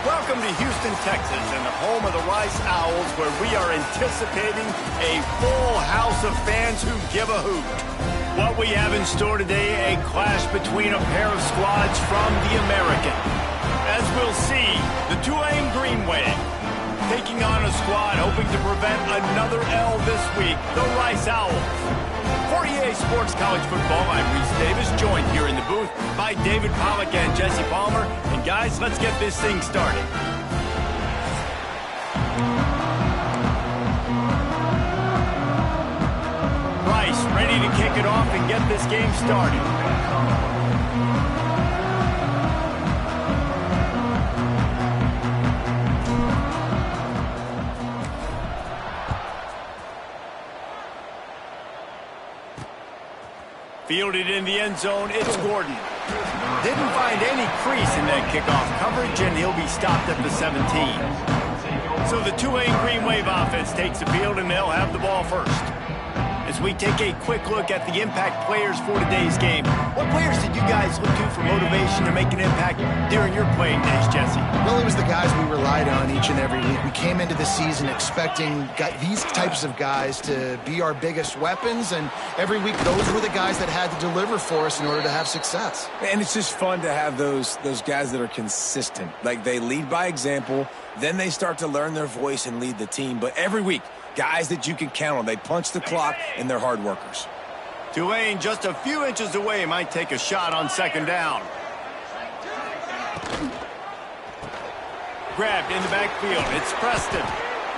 Welcome to Houston, Texas, and the home of the Rice Owls, where we are anticipating a full house of fans who give a hoot. What we have in store today, a clash between a pair of squads from the American. As we'll see, the Tulane Green Wave taking on a squad hoping to prevent another L this week, the Rice Owls. For EA Sports College Football, I'm Reese Davis, joined here in the booth by David Pollack and Jesse Palmer. And guys, let's get this thing started. Rice ready to kick it off and get this game started. Fielded in the end zone, it's Gordon. Didn't find any crease in that kickoff coverage, and he'll be stopped at the 17. So the Tulane Green Wave offense takes the field, and they'll have the ball first. As we take a quick look at the impact players for today's game, what players did you guys look to for motivation to make an impact during your playing days, Jesse? Well, it was the guys we relied on each and every week. We came into the season expecting these types of guys to be our biggest weapons, and every week those were the guys that had to deliver for us in order to have success. And it's just fun to have those guys that are consistent. Like, they lead by example, then they start to learn their voice and lead the team. But every week, guys that you can count on. They punch the clock, and they're hard workers. Tulane just a few inches away might take a shot on second down. Grabbed in the backfield. It's Preston.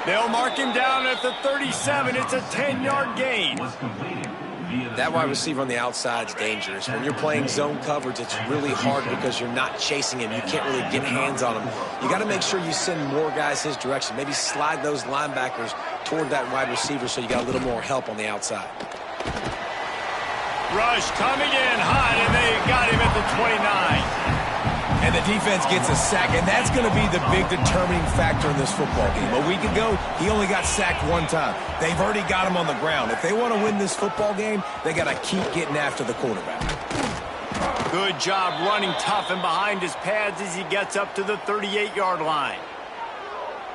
They'll mark him down at the 37. It's a 10-yard gain. That wide receiver on the outside is dangerous. When you're playing zone coverage, it's really hard because you're not chasing him. You can't really get hands on him. You got to make sure you send more guys his direction. Maybe slide those linebackers toward that wide receiver so you got a little more help on the outside. Rush coming in hot, and they got him at the 29. And the defense gets a sack, and that's going to be the big determining factor in this football game. A week ago, he only got sacked one time. They've already got him on the ground. If they want to win this football game, they got to keep getting after the quarterback. Good job running tough and behind his pads as he gets up to the 38-yard line.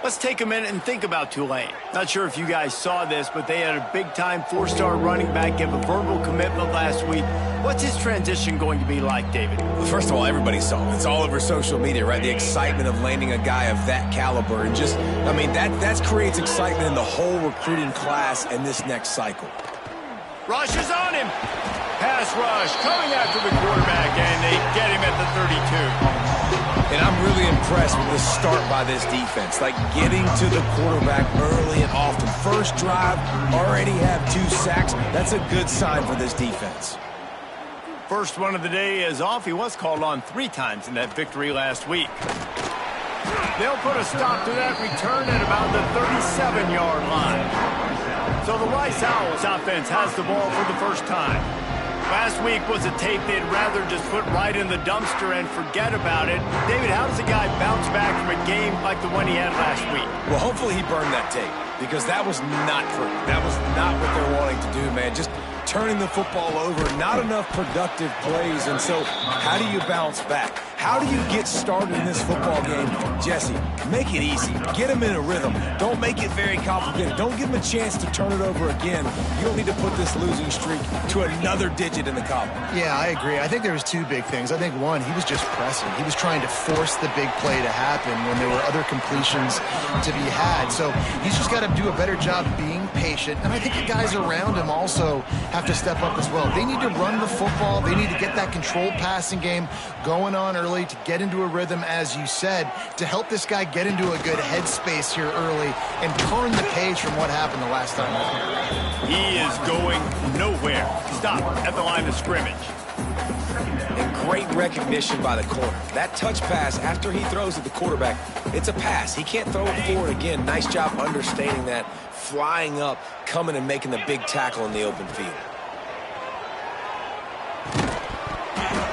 Let's take a minute and think about Tulane. Not sure if you guys saw this, but they had a big-time four-star running back give a verbal commitment last week. What's his transition going to be like, David? Well, first of all, everybody saw it. It's all over social media, right? The excitement of landing a guy of that caliber. And just, I mean, that creates excitement in the whole recruiting class in this next cycle. Rush is on him. Pass rush coming after the quarterback, and they get him at the 32. And I'm really impressed with the start by this defense. Like, getting to the quarterback early and often. First drive, already have 2 sacks. That's a good sign for this defense. First one of the day is off. He was called on 3 times in that victory last week. They'll put a stop to that return at about the 37-yard line. So the Rice Owls offense has the ball for the first time. Last week was a tape they'd rather just put right in the dumpster and forget about it. David, how does a guy bounce back from a game like the one he had last week? Well, hopefully he burned that tape, because that was not pretty. That was not what they're wanting to do, man. Just turning the football over, not enough productive plays. And so how do you bounce back? How do you get started in this football game? Jesse, make it easy. Get him in a rhythm. Don't make it very complicated. Don't give him a chance to turn it over again. You don't need to put this losing streak to another digit in the column. Yeah, I agree. I think there was 2 big things. I think one, he was just pressing. He was trying to force the big play to happen when there were other completions to be had. So he's just got to do a better job being patient. And I think the guys around him also have to step up as well. They need to run the football. They need to get that controlled passing game going on early, to get into a rhythm, as you said, to help this guy get into a good headspace here early and turn the page from what happened the last time. He is going nowhere. Stop at the line of scrimmage. And great recognition by the corner. That touch pass after he throws at the quarterback, it's a pass. He can't throw it forward again. Nice job understanding that, flying up, coming and making the big tackle in the open field.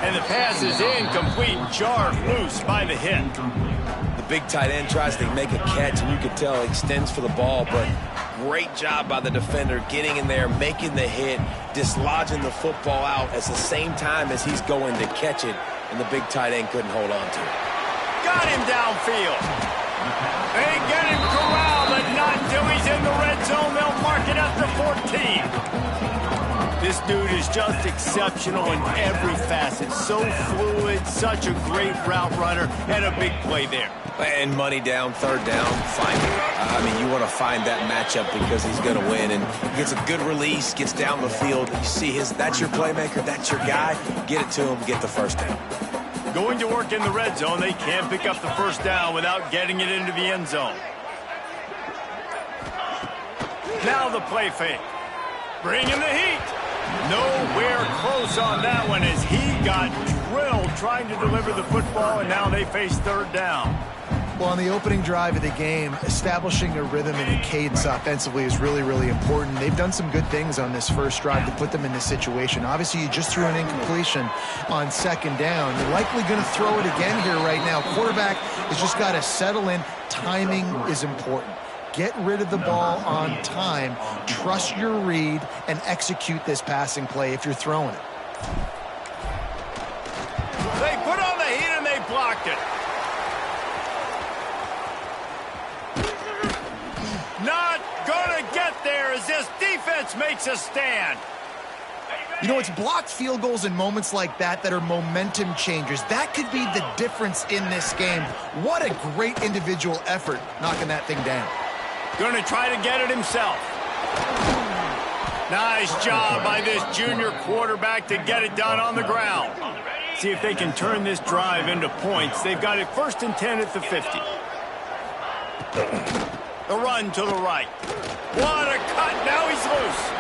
And the pass is incomplete, jarred loose by the hit. The big tight end tries to make a catch, and you can tell he extends for the ball, but great job by the defender getting in there, making the hit, dislodging the football out at the same time as he's going to catch it, and the big tight end couldn't hold on to it. got him downfield. They get him corralled, but not until he's in the red zone. They'll mark it up to 14. This dude is just exceptional in every facet. So fluid, such a great route runner, and a big play there. And money down, third down, find him. I mean, you want to find that matchup because he's going to win. And he gets a good release, gets down the field. You see that's your playmaker, that's your guy. Get it to him, get the first down. Going to work in the red zone, they can't pick up the first down without getting it into the end zone. Now the play fake. Bringing the heat. Nowhere close on that one as he got drilled trying to deliver the football, and now they face third down. Well, on the opening drive of the game, establishing a rhythm and a cadence offensively is really, really important. They've done some good things on this first drive to put them in this situation. Obviously, you just threw an incompletion on second down. You're likely going to throw it again here right now. Quarterback has just got to settle in. Timing is important. Get rid of the ball on time. Trust your read and execute this passing play if you're throwing it. They put on the heat and they blocked it. Not gonna get there as this defense makes a stand. You know, it's blocked field goals in moments like that are momentum changers. That could be the difference in this game. What a great individual effort knocking that thing down. Going to try to get it himself. Nice job by this junior quarterback to get it done on the ground. See if they can turn this drive into points. They've got it 1st and 10 at the 50. The run to the right. What a cut. Now he's loose.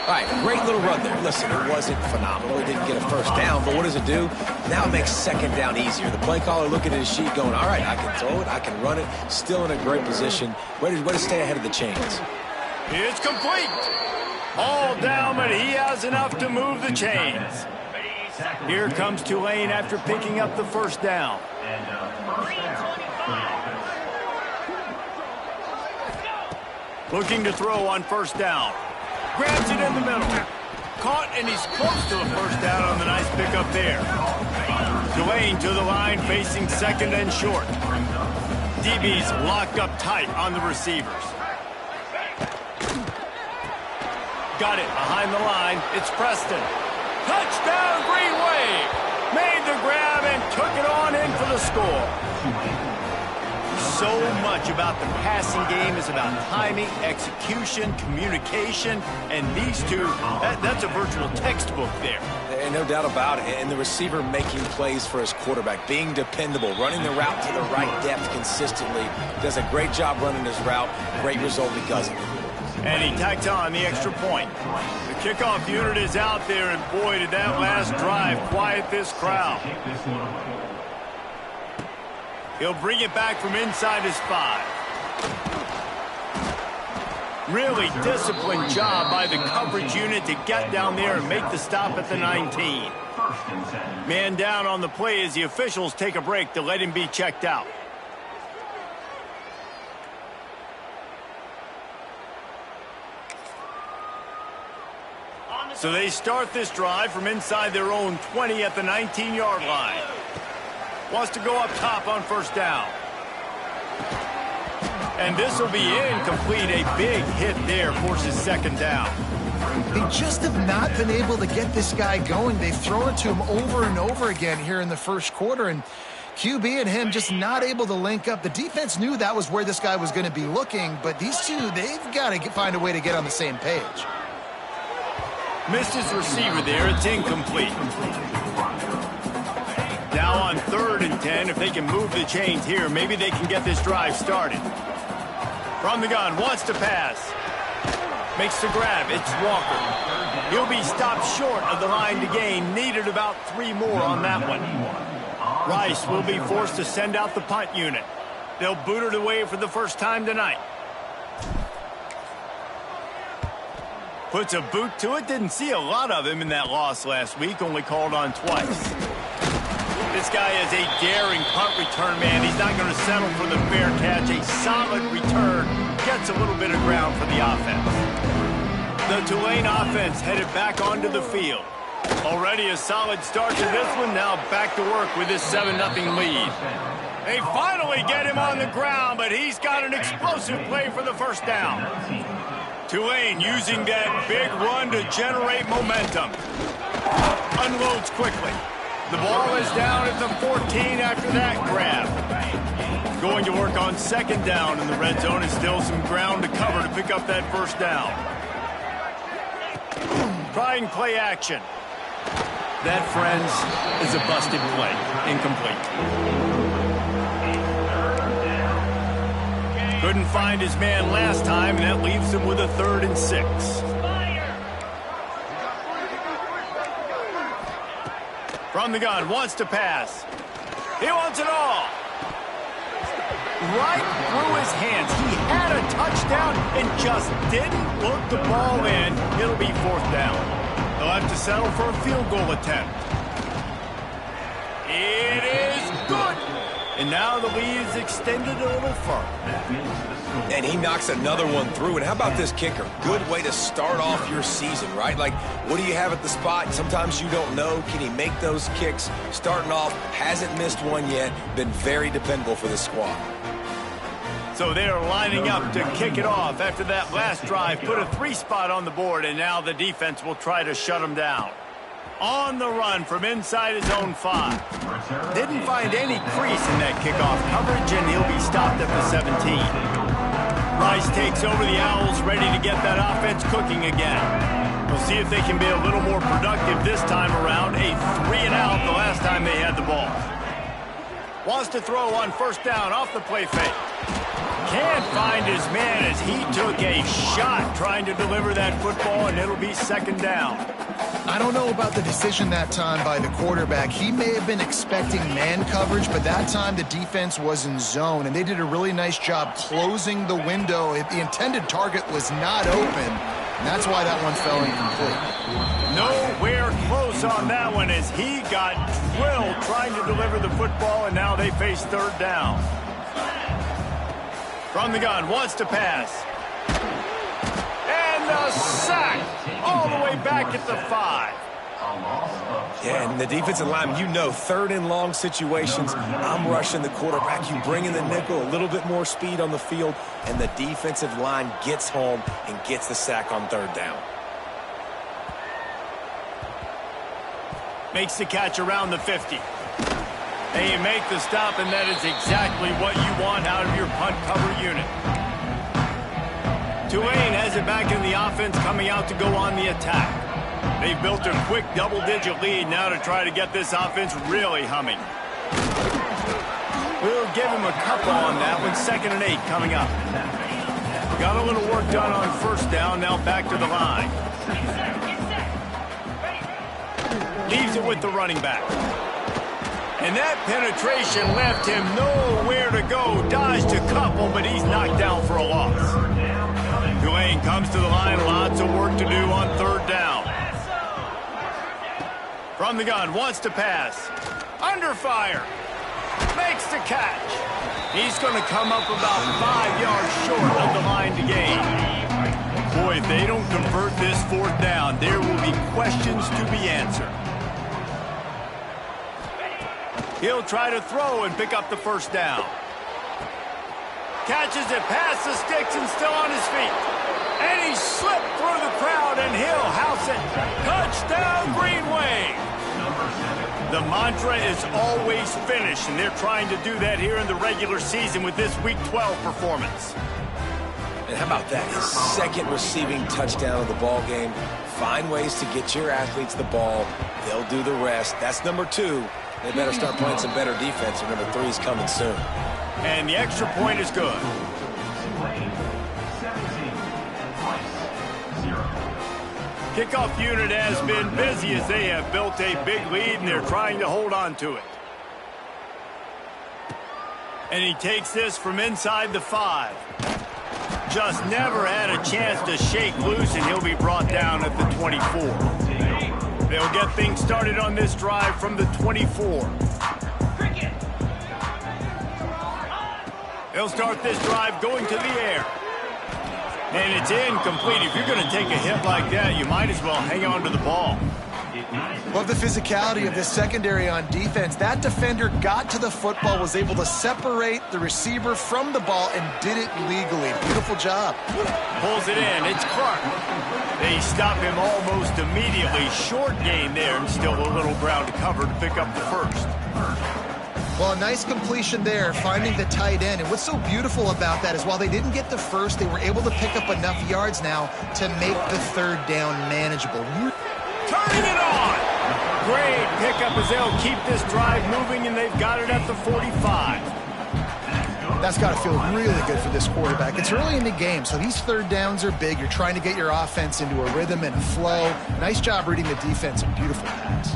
All right, great little run there. Listen, it wasn't phenomenal. He didn't get a first down, but what does it do? Now it makes second down easier. The play caller looking at his sheet going, all right, I can throw it, I can run it, still in a great position. Way to stay ahead of the chains. It's complete. All down, but he has enough to move the chains. Here comes Tulane after picking up the first down. Looking to throw on first down. Grabs it in the middle. Caught, and he's close to the first down on the nice pickup there. Tulane to the line, facing second and short. DB's locked up tight on the receivers. Got it behind the line. It's Preston. Touchdown, Green Wave. Made the grab and took it on in for the score. So much about the passing game is about timing, execution, communication, and these two, that's a virtual textbook there. And no doubt about it. And the receiver making plays for his quarterback, being dependable, running the route to the right depth consistently. Does a great job running his route. Great result because of it. And he tacked on the extra point. The kickoff unit is out there, and boy, did that last drive quiet this crowd. He'll bring it back from inside his 5. Really disciplined job by the coverage unit to get down there and make the stop at the 19. Man down on the play as the officials take a break to let him be checked out. So they start this drive from inside their own 20 at the 19-yard line. Wants to go up top on first down. And this will be incomplete. A big hit there forces second down. They just have not been able to get this guy going. They've thrown it to him over and over again here in the first quarter, and QB and him just not able to link up. The defense knew that was where this guy was going to be looking, but these two, they've got to find a way to get on the same page. Missed his receiver there. It's incomplete. Now on 3rd and 10, if they can move the chains here, maybe they can get this drive started. From the gun, wants to pass. Makes the grab. It's Walker. He'll be stopped short of the line to gain. Needed about 3 more on that one. Rice will be forced to send out the punt unit. They'll boot it away for the first time tonight. Puts a boot to it. Didn't see a lot of him in that loss last week. Only called on twice. This guy is a daring punt return man. He's not going to settle for the fair catch. A solid return. Gets a little bit of ground for the offense. The Tulane offense headed back onto the field. Already a solid start to this one. Now back to work with this 7-0 lead. They finally get him on the ground, but he's got an explosive play for the first down. Tulane using that big run to generate momentum. Unloads quickly. The ball is down at the 14 after that grab. Going to work on second down in the red zone, and still some ground to cover to pick up that first down. Trying play action. That, friends, is a busted play. Incomplete. Couldn't find his man last time, and that leaves him with a 3rd and 6. From the gun, wants to pass. He wants it all. Right through his hands. He had a touchdown and just didn't look the ball in. It'll be 4th down. They'll have to settle for a field goal attempt. It is good. And now the lead is extended a little further. And he knocks another one through. And how about this kicker? Good way to start off your season, right? Like, what do you have at the spot? Sometimes you don't know. Can he make those kicks? Starting off, hasn't missed one yet. Been very dependable for this squad. So they're lining up to kick it off after that last drive. Put a 3 spot on the board, and now the defense will try to shut him down. On the run from inside his own 5. Didn't find any crease in that kickoff coverage, and he'll be stopped at the 17. Rice takes over the Owls, ready to get that offense cooking again. We'll see if they can be a little more productive this time around. A 3 and out the last time they had the ball. Wants to throw on first down off the play fake. Can't find his man as he took a shot trying to deliver that football, and it'll be 2nd down. I don't know about the decision that time by the quarterback. He may have been expecting man coverage, but that time the defense was in zone, and they did a really nice job closing the window. The intended target was not open, and that's why that one fell incomplete. Nowhere close on that one as he got drilled trying to deliver the football, and now they face 3rd down. From the gun, wants to pass. And a sack all the way back at the 5. Yeah, and the defensive line, you know, 3rd and long situations, I'm rushing the quarterback. You bring in the nickel, a little bit more speed on the field, and the defensive line gets home and gets the sack on 3rd down. Makes the catch around the 50. They make the stop, and that is exactly what you want out of your punt cover unit. Tulane has it back in the offense, coming out to go on the attack. They've built a quick double-digit lead now to try to get this offense really humming. We'll give him a couple on that one. 2nd and 8 coming up. Got a little work done on first down, now back to the line. Leaves it with the running back. And that penetration left him nowhere to go. Dodged a couple, but he's knocked down for a loss. Tulane comes to the line. Lots of work to do on 3rd down. From the gun, wants to pass. Under fire. Makes the catch. He's going to come up about 5 yards short of the line to gain. Boy, if they don't convert this 4th down, there will be questions to be answered. He'll try to throw and pick up the first down. Catches it past the sticks and still on his feet. And he slipped through the crowd, and he'll house it. Touchdown, Green Wave. The mantra is always finish, and they're trying to do that here in the regular season with this Week 12 performance. And how about that? His 2nd receiving touchdown of the ball game. Find ways to get your athletes the ball. They'll do the rest. That's number 2. They better start playing some better defense, or number 3 is coming soon. And the extra point is good. Kickoff unit has been busy as they have built a big lead, and they're trying to hold on to it. And he takes this from inside the 5. Just never had a chance to shake loose, and he'll be brought down at the 24. They'll get things started on this drive from the 24. They'll start this drive going to the air. And it's incomplete. If you're going to take a hit like that, you might as well hang on to the ball. Love the physicality of this secondary on defense. That defender got to the football, was able to separate the receiver from the ball, and did it legally. Beautiful job. Pulls it in. It's Clark. They stop him almost immediately. Short gain there, and still a little ground to cover to pick up the first. Well, a nice completion there, finding the tight end. And what's so beautiful about that is while they didn't get the first, they were able to pick up enough yards now to make the third down manageable. Turning it on! Great pickup as they'll keep this drive moving, and they've got it at the 45. That's got to feel really good for this quarterback. It's early in the game, so these third downs are big. You're trying to get your offense into a rhythm and a flow. Nice job reading the defense. A beautiful pass.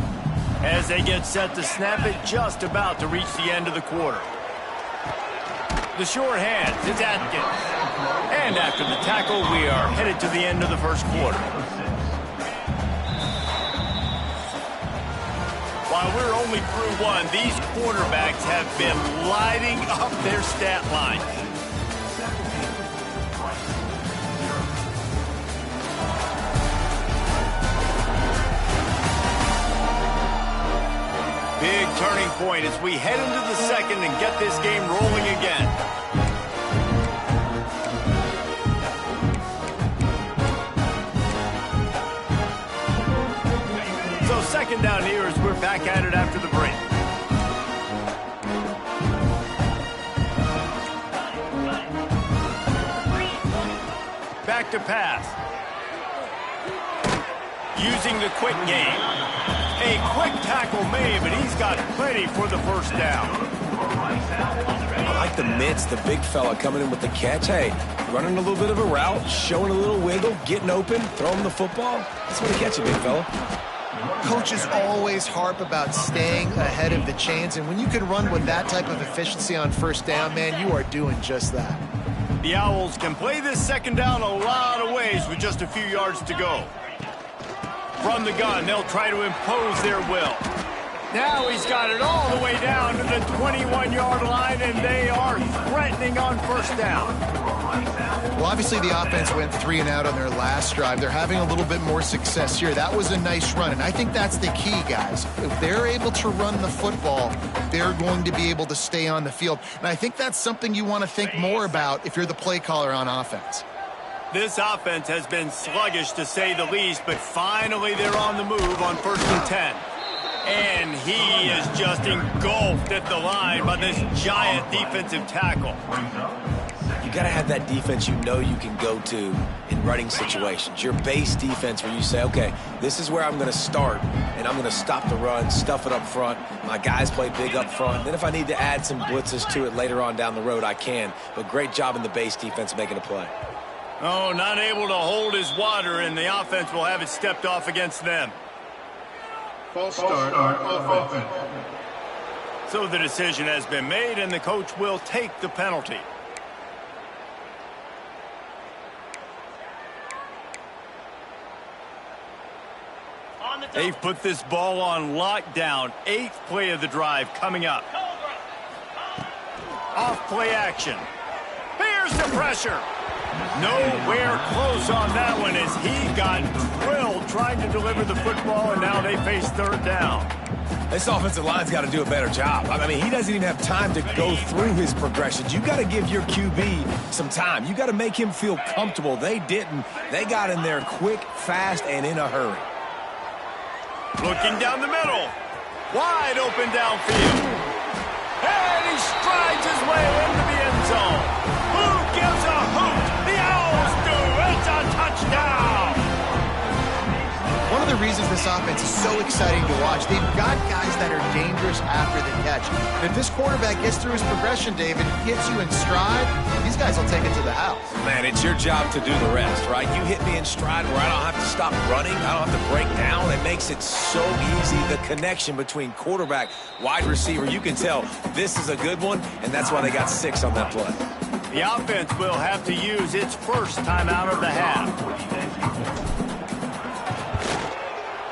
As they get set to snap it, just about to reach the end of the quarter. The short hands, it's Atkins. And after the tackle, we are headed to the end of the first quarter. While we're only through one, these quarterbacks have been lighting up their stat line. Big turning point as we head into the second and get this game rolling again. So second down here as we're back at it after the break. Back to pass. Using the quick game. A quick tackle made, but he's got plenty for the first down. I like the mitts, the big fella coming in with the catch. Hey, running a little bit of a route, showing a little wiggle, getting open, throwing the football. That's what he catch you, big fella. Coaches always harp about staying ahead of the chains, and when you can run with that type of efficiency on first down, man, you are doing just that. The Owls can play this second down a lot of ways with just a few yards to go. From the gun, they'll try to impose their will. Now he's got it all the way down to the 21-yard line, and they are threatening on first down. Well, obviously the offense went 3 and out on their last drive. They're having a little bit more success here. That was a nice run, and I think that's the key, guys. If they're able to run the football, they're going to be able to stay on the field. And I think that's something you want to think more about if you're the play caller on offense. This offense has been sluggish, to say the least, but finally they're on the move on 1st and 10. And he is just engulfed at the line by this giant defensive tackle. You got to have that defense you know you can go to in running situations. Your base defense where you say, okay, this is where I'm going to start, and I'm going to stop the run, stuff it up front. My guys play big up front. Then if I need to add some blitzes to it later on down the road, I can. But great job in the base defense making a play. Oh, not able to hold his water, and the offense will have it stepped off against them. False start on offense. So the decision has been made, and the coach will take the penalty. They've put this ball on lockdown. 8th play of the drive coming up. Off play action. Here's the pressure. Nowhere close on that one as he got drilled trying to deliver the football, and now they face 3rd down. This offensive line's got to do a better job. I mean, he doesn't even have time to go through his progressions. You got to give your QB some time. You got to make him feel comfortable. They didn't. They got in there quick, fast, and in a hurry. Looking down the middle. Wide open downfield. And he strides his way into the end zone. Who gives a hoot? The Owls do. It's a touchdown. One of the reasons this offense is so exciting to watch, they've got guys that are dangerous after the catch. And if this quarterback gets through his progression, David, gets you in stride, these guys will take it to the house. Man, it's your job to do the rest, right? You hit me in stride where I don't have to stop running. I don't have to break down. It makes it so easy. The connection between quarterback, wide receiver, you can tell this is a good one, and that's why they got 6 on that play. The offense will have to use its first timeout of the half.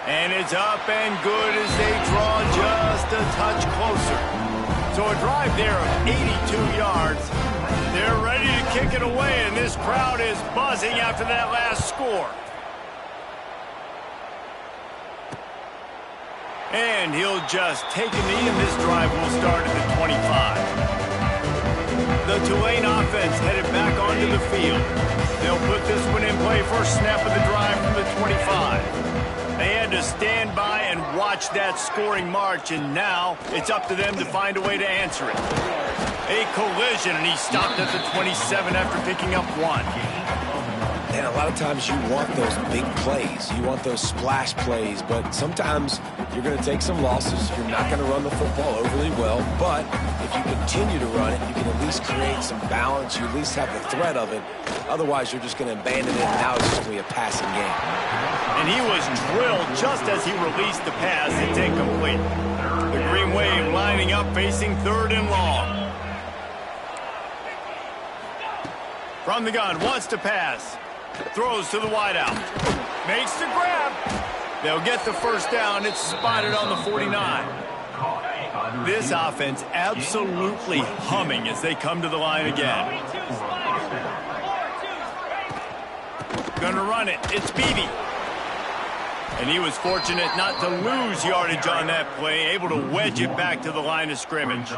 And it's up and good as they draw just a touch closer. So a drive there of 82 yards. They're ready to kick it away, and this crowd is buzzing after that last score. And he'll just take a knee, and this drive will start at the 25. The Tulane offense headed back onto the field. They'll put this one in play first snap of the drive from the 25. They had to stand by and watch that scoring march, and now it's up to them to find a way to answer it. A collision, and he stopped at the 27 after picking up one. And a lot of times you want those big plays. You want those splash plays, but sometimes you're going to take some losses. You're not going to run the football overly well, but if you continue to run it, you can at least create some balance. You at least have the threat of it. Otherwise, you're just going to abandon it, and now it's just going to be a passing game. And he was drilled just as he released the pass. It's incomplete. The Green Wave lining up, facing 3rd and long. From the gun, wants to pass. Throws to the wideout. Makes the grab. They'll get the first down. It's spotted on the 49. This offense absolutely humming as they come to the line again. Gonna run it. It's Beebe. And he was fortunate not to lose yardage on that play, able to wedge it back to the line of scrimmage.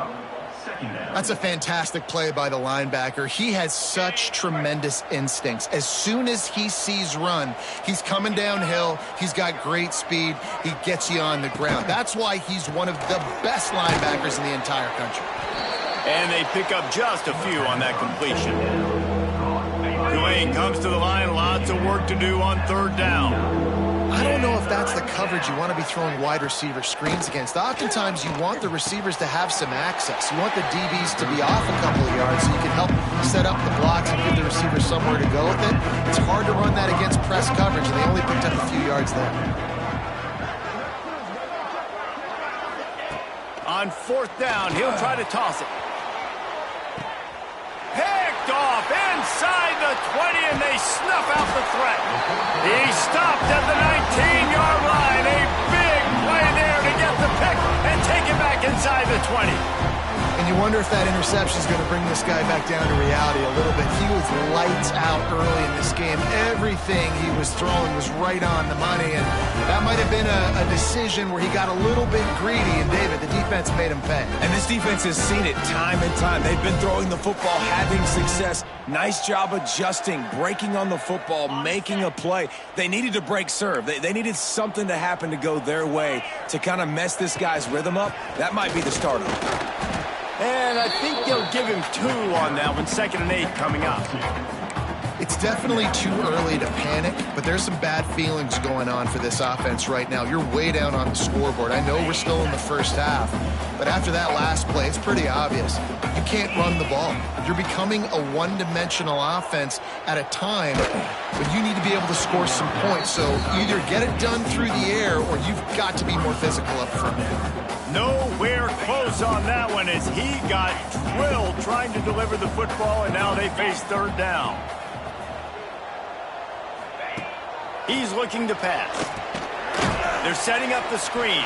That's a fantastic play by the linebacker. He has such tremendous instincts. As soon as he sees run, he's coming downhill. He's got great speed. He gets you on the ground. That's why he's one of the best linebackers in the entire country. And they pick up just a few on that completion. Tulane comes to the line. Lots of work to do on 3rd down. I don't know if that's the coverage you want to be throwing wide receiver screens against. Oftentimes, you want the receivers to have some access. You want the DBs to be off a couple of yards so you can help set up the blocks and give the receivers somewhere to go with it. It's hard to run that against press coverage, and they only picked up a few yards there. On 4th down, he'll try to toss it. Picked off inside the 20, and they snuff out the threat. He stopped at the 19-yard line. A big play there to get the pick and take it back inside the 20. And you wonder if that interception is going to bring this guy back down to reality a little bit. He was lights out early in this game. Everything he was throwing was right on the money, and that might have been a decision where he got a little bit greedy, and David, the defense made him pay. And this defense has seen it time and time. They've been throwing the football, having success. Nice job adjusting, breaking on the football, making a play. They needed to break serve. They needed something to happen to go their way to kind of mess this guy's rhythm up. That might be the start of it. And I think they'll give him 2 on that one. 2nd and 8 coming up. It's definitely too early to panic, but there's some bad feelings going on for this offense right now. You're way down on the scoreboard. I know we're still in the first half, but after that last play, it's pretty obvious. You can't run the ball. You're becoming a one-dimensional offense at a time when you need to be able to score some points. So either get it done through the air or you've got to be more physical up front. Nowhere close on that one as he got drilled trying to deliver the football, and now they face 3rd down. He's looking to pass. They're setting up the screen.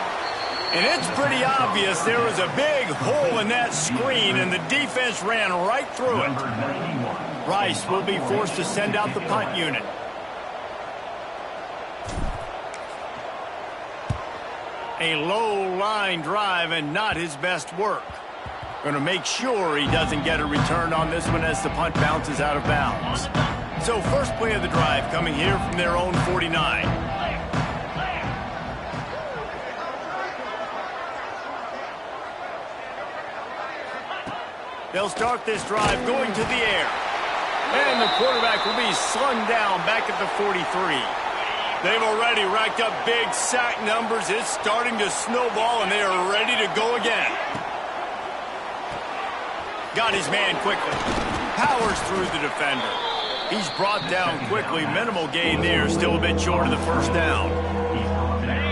And it's pretty obvious there was a big hole in that screen, and the defense ran right through it. Rice will be forced to send out the punt unit. A low line drive and not his best work. Going to make sure he doesn't get a return on this one as the punt bounces out of bounds. So first play of the drive coming here from their own 49. They'll start this drive going to the air. And the quarterback will be slung down back at the 43. They've already racked up big sack numbers. It's starting to snowball, and they are ready to go again. Got his man quickly. Powers through the defender. He's brought down quickly. Minimal gain there. Still a bit short of the first down.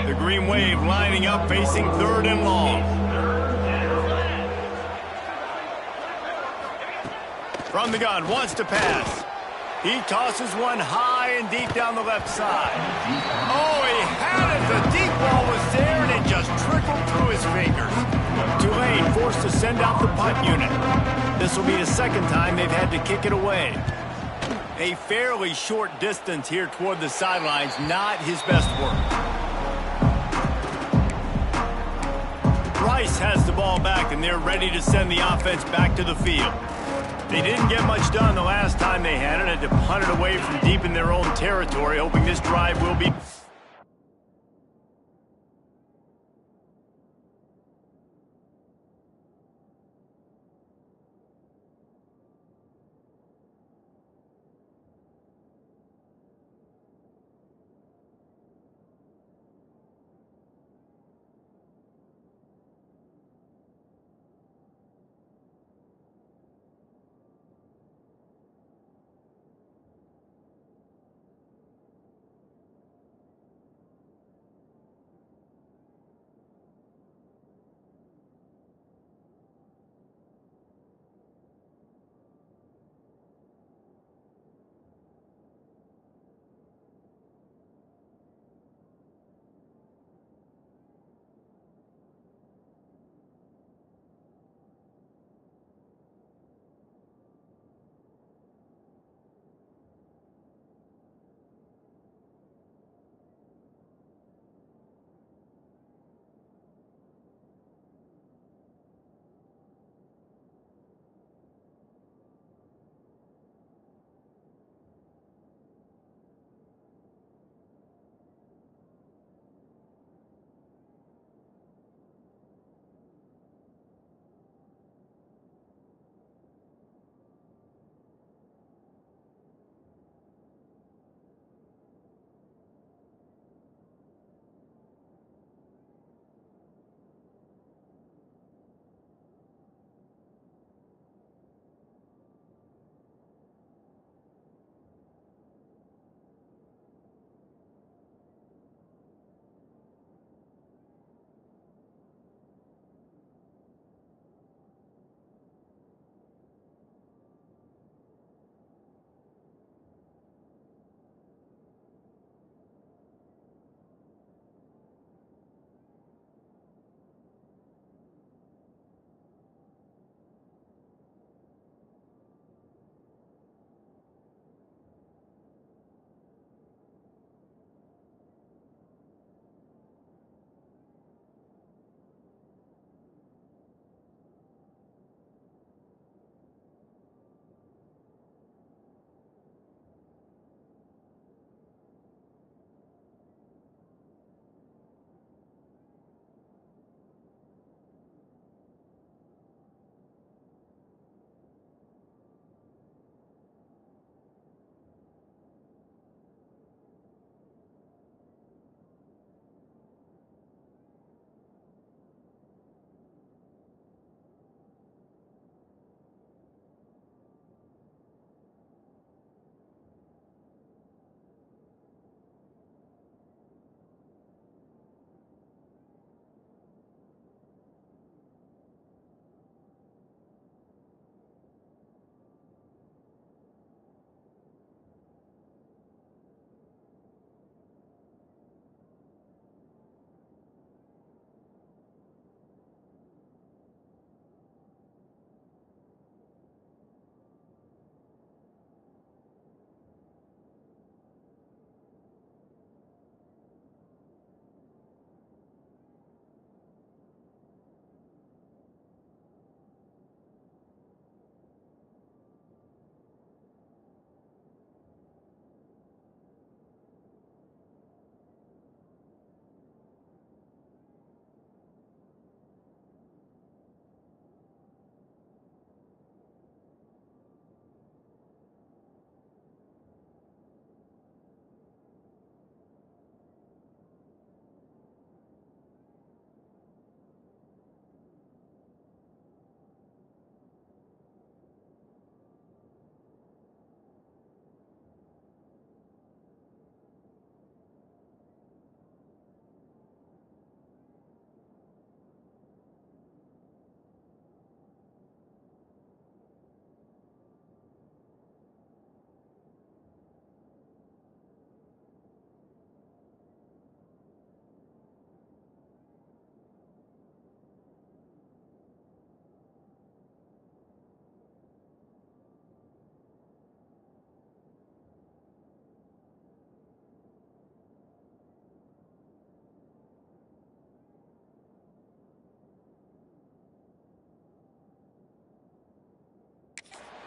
The Green Wave lining up, facing 3rd and long. From the gun, wants to pass. He tosses one high and deep down the left side. Oh, he had it. The deep ball was there, and it just trickled through his fingers. Tulane forced to send out the punt unit. This will be the 2nd time they've had to kick it away. A fairly short distance here toward the sidelines, not his best work. Rice has the ball back, and they're ready to send the offense back to the field. They didn't get much done the last time they had it. Had to punt it away from deep in their own territory, hoping this drive will be...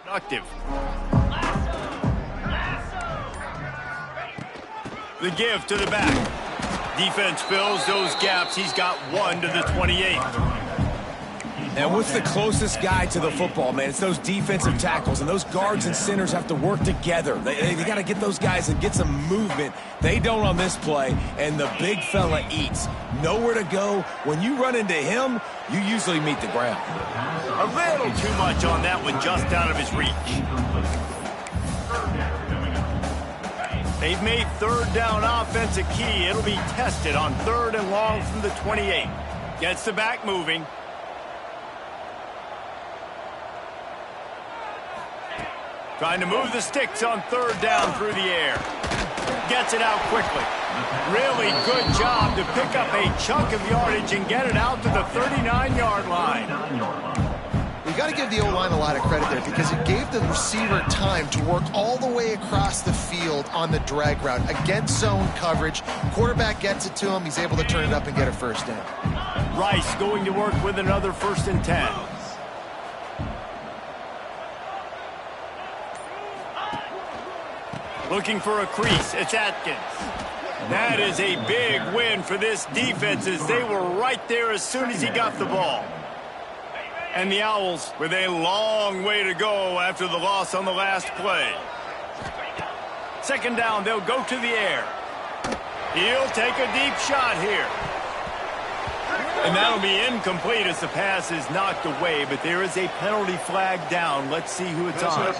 Productive. The give to the back. Defense fills those gaps. He's got 1 to the 28. And what's the closest guy to the football, man? It's those defensive tackles, and those guards and centers have to work together. They got to get those guys and get some movement. They don't on this play, and the big fella eats. Nowhere to go. When you run into him, you usually meet the ground. A little too much on that one, just out of his reach. They've made third down offense a key. It'll be tested on 3rd and long from the 28. Gets the back moving. Trying to move the sticks on 3rd down through the air. Gets it out quickly. Really good job to pick up a chunk of yardage and get it out to the 39-yard line. You got to give the O-line a lot of credit there because it gave the receiver time to work all the way across the field on the drag route against zone coverage. Quarterback gets it to him. He's able to turn it up and get a first down. Rice going to work with another 1st and 10. Looking for a crease. It's Atkins. That is a big win for this defense as they were right there as soon as he got the ball. And the Owls with a long way to go after the loss on the last play. 2nd down, they'll go to the air. He'll take a deep shot here. And that'll be incomplete as the pass is knocked away, but there is a penalty flag down. Let's see who it's on.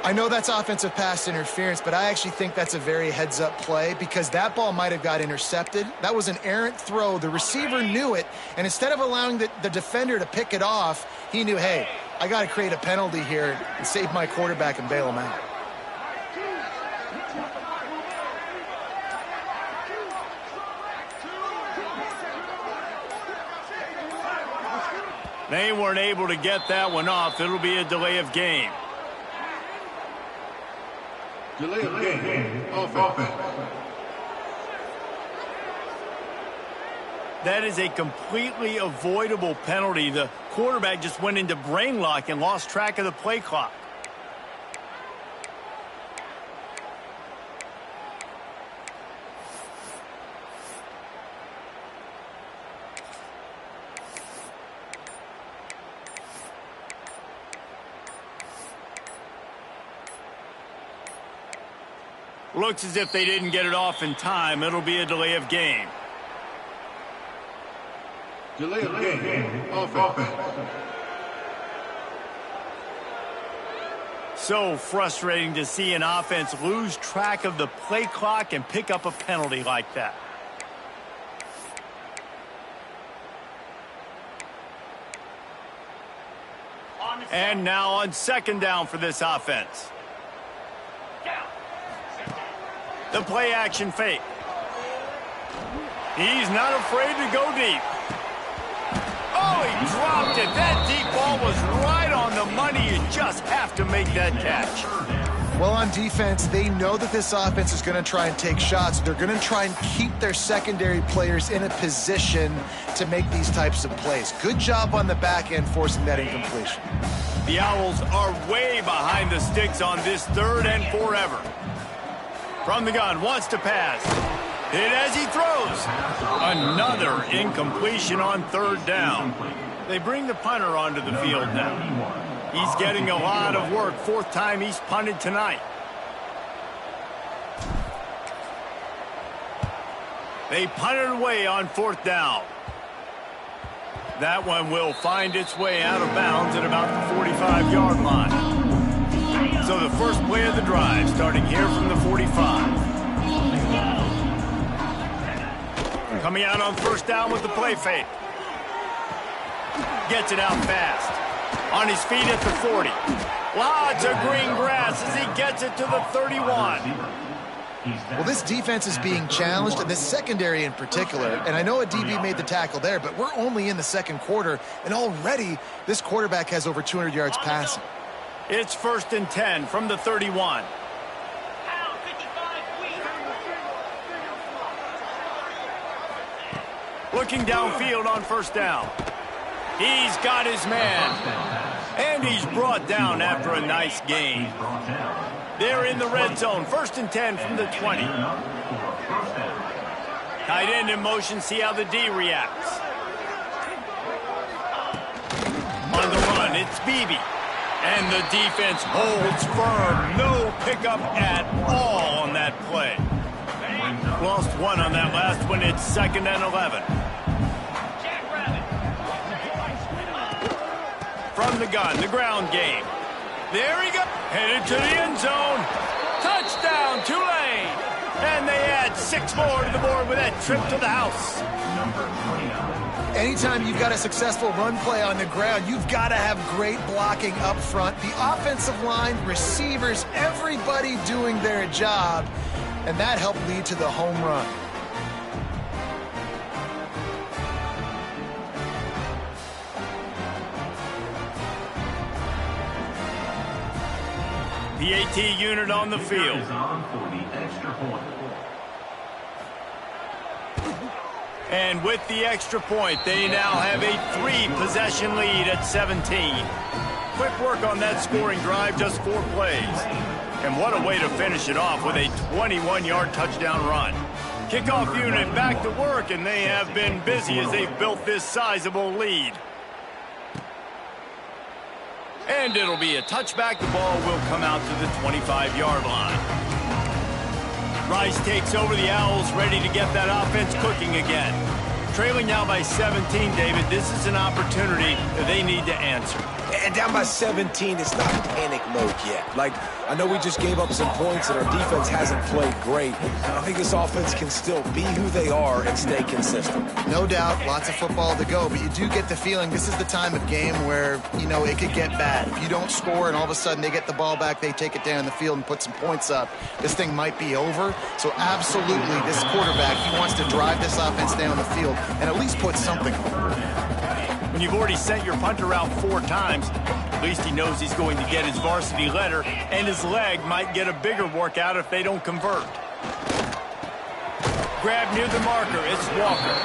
I know that's offensive pass interference, but I actually think that's a very heads-up play because that ball might have got intercepted. That was an errant throw. The receiver knew it, and instead of allowing the defender to pick it off, he knew, hey, I got to create a penalty here and save my quarterback and bail him out. They weren't able to get that one off. It'll be a delay of game. Delay of game. Offense. That is a completely avoidable penalty. The quarterback just went into brain lock and lost track of the play clock. Looks as if they didn't get it off in time. It'll be a delay of game. Delay of game. Offense. So frustrating to see an offense lose track of the play clock and pick up a penalty like that. And now on 2nd down for this offense. The play action fake. He's not afraid to go deep. Oh, he dropped it. That deep ball was right on the money. You just have to make that catch. Well, on defense, they know that this offense is going to try and take shots. They're going to try and keep their secondary players in a position to make these types of plays. Good job on the back end forcing that incompletion. The Owls are way behind the sticks on this 3rd and forever. From the gun, wants to pass. Hit as he throws. Another incompletion on 3rd down. They bring the punter onto the field now. He's getting a lot of work. 4th time he's punted tonight. They punted away on 4th down. That one will find its way out of bounds at about the 45-yard line. So the first play of the drive starting here from the 45. Coming out on 1st down with the play fake. Gets it out fast. On his feet at the 40. Lots of green grass as he gets it to the 31. Well, this defense is being challenged, and this secondary in particular. And I know a DB made the tackle there, but we're only in the 2nd quarter, and already this quarterback has over 200 yards passing. It's 1st and 10 from the 31. Looking downfield on first down. He's got his man. And he's brought down after a nice gain. They're in the red zone. 1st and 10 from the 20. Tight end in motion. See how the D reacts. On the run, it's Beebe. And the defense holds firm. No pickup at all on that play. Lost one on that last one. It's 2nd and 11. From the gun, the ground game. There he goes. Headed to the end zone. Touchdown, Tulane. And they add 6 more to the board with that trip to the house. Anytime you've got a successful run play on the ground, you've got to have great blocking up front. The offensive line, receivers, everybody doing their job. And that helped lead to the home run. PAT unit on the field. And with the extra point, they now have a 3-possession lead at 17. Quick work on that scoring drive, just 4 plays. And what a way to finish it off with a 21-yard touchdown run. Kickoff unit back to work, and they have been busy as they've built this sizable lead. And it'll be a touchback. The ball will come out to the 25-yard line. Rice takes over the Owls, ready to get that offense cooking again. Trailing now by 17, David. This is an opportunity that they need to answer. And down by 17, it's not panic mode yet. Like, I know we just gave up some points and our defense hasn't played great. I think this offense can still be who they are and stay consistent. No doubt, lots of football to go, but you do get the feeling this is the time of game where, you know, it could get bad. If you don't score and all of a sudden they get the ball back, they take it down the field and put some points up, this thing might be over. So absolutely, this quarterback, he wants to drive this offense down the field and at least put something over. When you've already sent your punter out 4 times, at least he knows he's going to get his varsity letter, and his leg might get a bigger workout if they don't convert. Grab near the marker, it's Walker.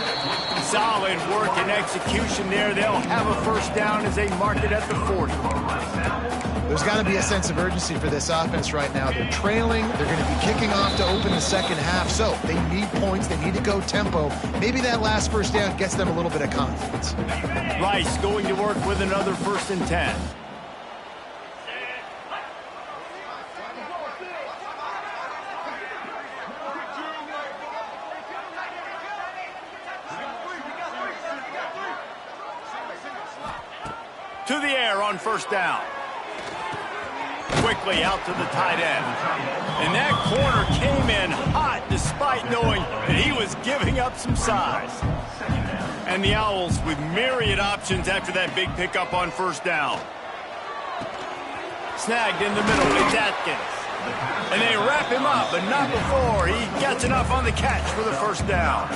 Solid work and execution there. They'll have a first down as they mark it at the 40. There's got to be a sense of urgency for this offense right now. They're trailing. They're going to be kicking off to open the second half. So they need points. They need to go tempo. Maybe that last first down gets them a little bit of confidence. Rice going to work with another 1st and 10. To the air on first down. Quickly out to the tight end. And that corner came in hot despite knowing that he was giving up some size. And the Owls with myriad options after that big pickup on first down. Snagged in the middle, it's Atkins. And they wrap him up, but not before he gets enough on the catch for the first down.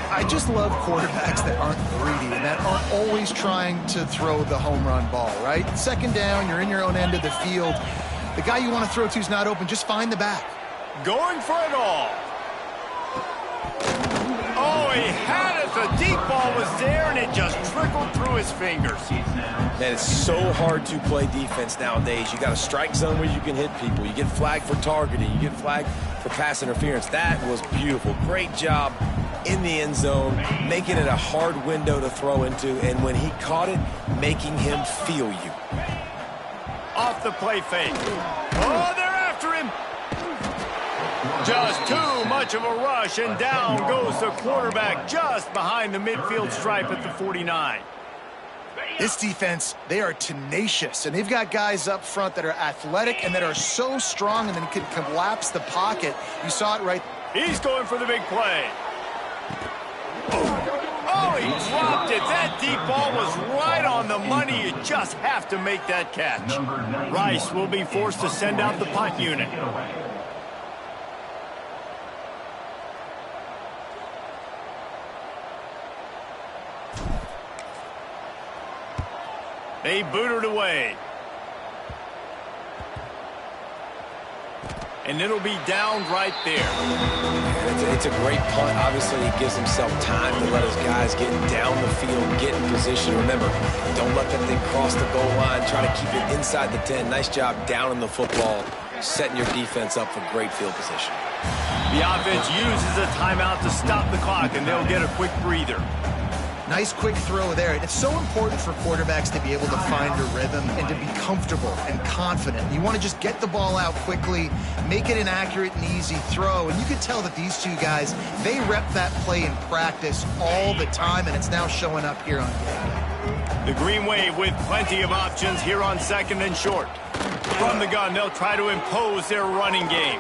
I just love quarterbacks that aren't greedy and that aren't always trying to throw the home run ball, right? Second down, you're in your own end of the field. The guy you want to throw to is not open. Just find the back. Going for it all. Oh, he had it. The deep ball was there, and it just trickled through his fingers. Man, it's so hard to play defense nowadays. You got a strike zone where you can hit people. You get flagged for targeting. You get flagged for pass interference. That was beautiful. Great job in the end zone, making it a hard window to throw into, and when he caught it, making him feel you. Off the play fake. Oh, they're after him. Just too much of a rush, and down goes the quarterback just behind the midfield stripe at the 49. This defense, they are tenacious, and they've got guys up front that are athletic and that are so strong and then can collapse the pocket. You saw it right. He's going for the big play. Oh, he dropped it. That deep ball was right on the money. You just have to make that catch. Rice will be forced to send out the punt unit. They boot it away. and it'll be down right there. It's a great punt. Obviously, he gives himself time to let his guys get down the field, get in position. Remember, don't let that thing cross the goal line. Try to keep it inside the 10. Nice job down in the football, setting your defense up for great field position. The offense uses a timeout to stop the clock, and they'll get a quick breather. Nice quick throw there. It's so important for quarterbacks to be able to find a rhythm and to be comfortable and confident. You want to just get the ball out quickly, make it an accurate and easy throw. And you can tell that these two guys, they rep that play in practice all the time, and it's now showing up here on game day. The Green Wave with plenty of options here on 2nd and short. From the gun, they'll try to impose their running game.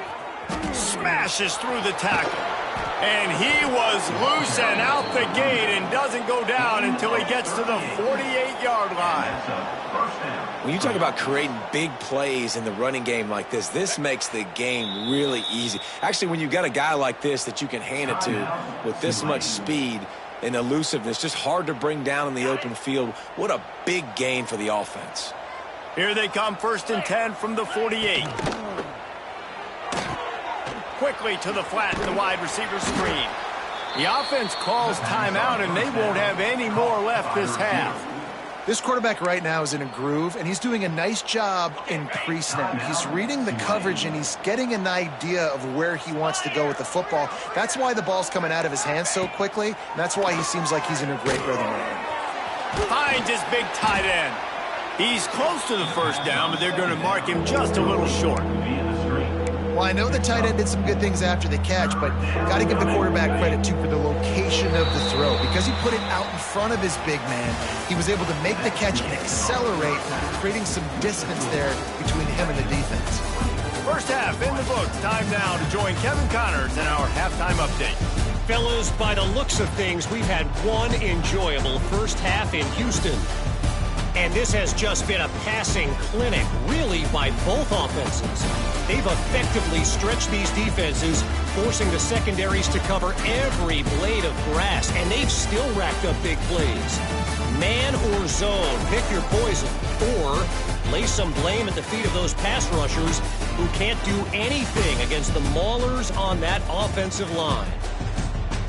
Smashes through the tackle. And he was loose and out the gate and doesn't go down until he gets to the 48-yard line. When you talk about creating big plays in the running game like this makes the game really easy. Actually, when you've got a guy like this that you can hand it to with this much speed and elusiveness, just hard to bring down in the open field, what a big gain for the offense. Here they come, 1st and 10 from the 48. Quickly to the flat, the wide receiver screen. The offense calls timeout, and they won't have any more left this half. This quarterback right now is in a groove, and he's doing a nice job in pre-snap. He's reading the coverage, and he's getting an idea of where he wants to go with the football. That's why the ball's coming out of his hands so quickly, and that's why he seems like he's in a great rhythm right now. Finds his big tight end. He's close to the first down, but they're going to mark him just a little short. Well, I know the tight end did some good things after the catch, but got to give the quarterback credit, too, for the location of the throw. Because he put it out in front of his big man, he was able to make the catch and accelerate, creating some distance there between him and the defense. First half in the books. Time now to join Kevin Connors in our halftime update. Fellas, by the looks of things, we've had one enjoyable first half in Houston. And this has just been a passing clinic, really, by both offenses. They've effectively stretched these defenses, forcing the secondaries to cover every blade of grass, and they've still racked up big plays. Man or zone, pick your poison, or lay some blame at the feet of those pass rushers who can't do anything against the maulers on that offensive line.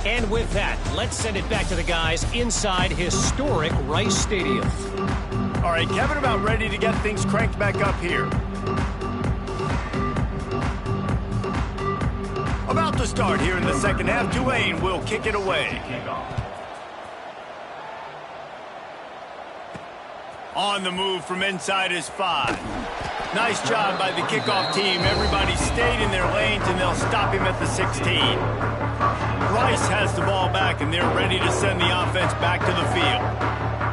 And with that, let's send it back to the guys inside historic Rice Stadium. All right, Kevin, about ready to get things cranked back up here. About to start here in the second half. Tulane will kick it away. On the move from inside his 5. Nice job by the kickoff team. Everybody stayed in their lanes, and they'll stop him at the 16. Rice has the ball back, and they're ready to send the offense back to the field.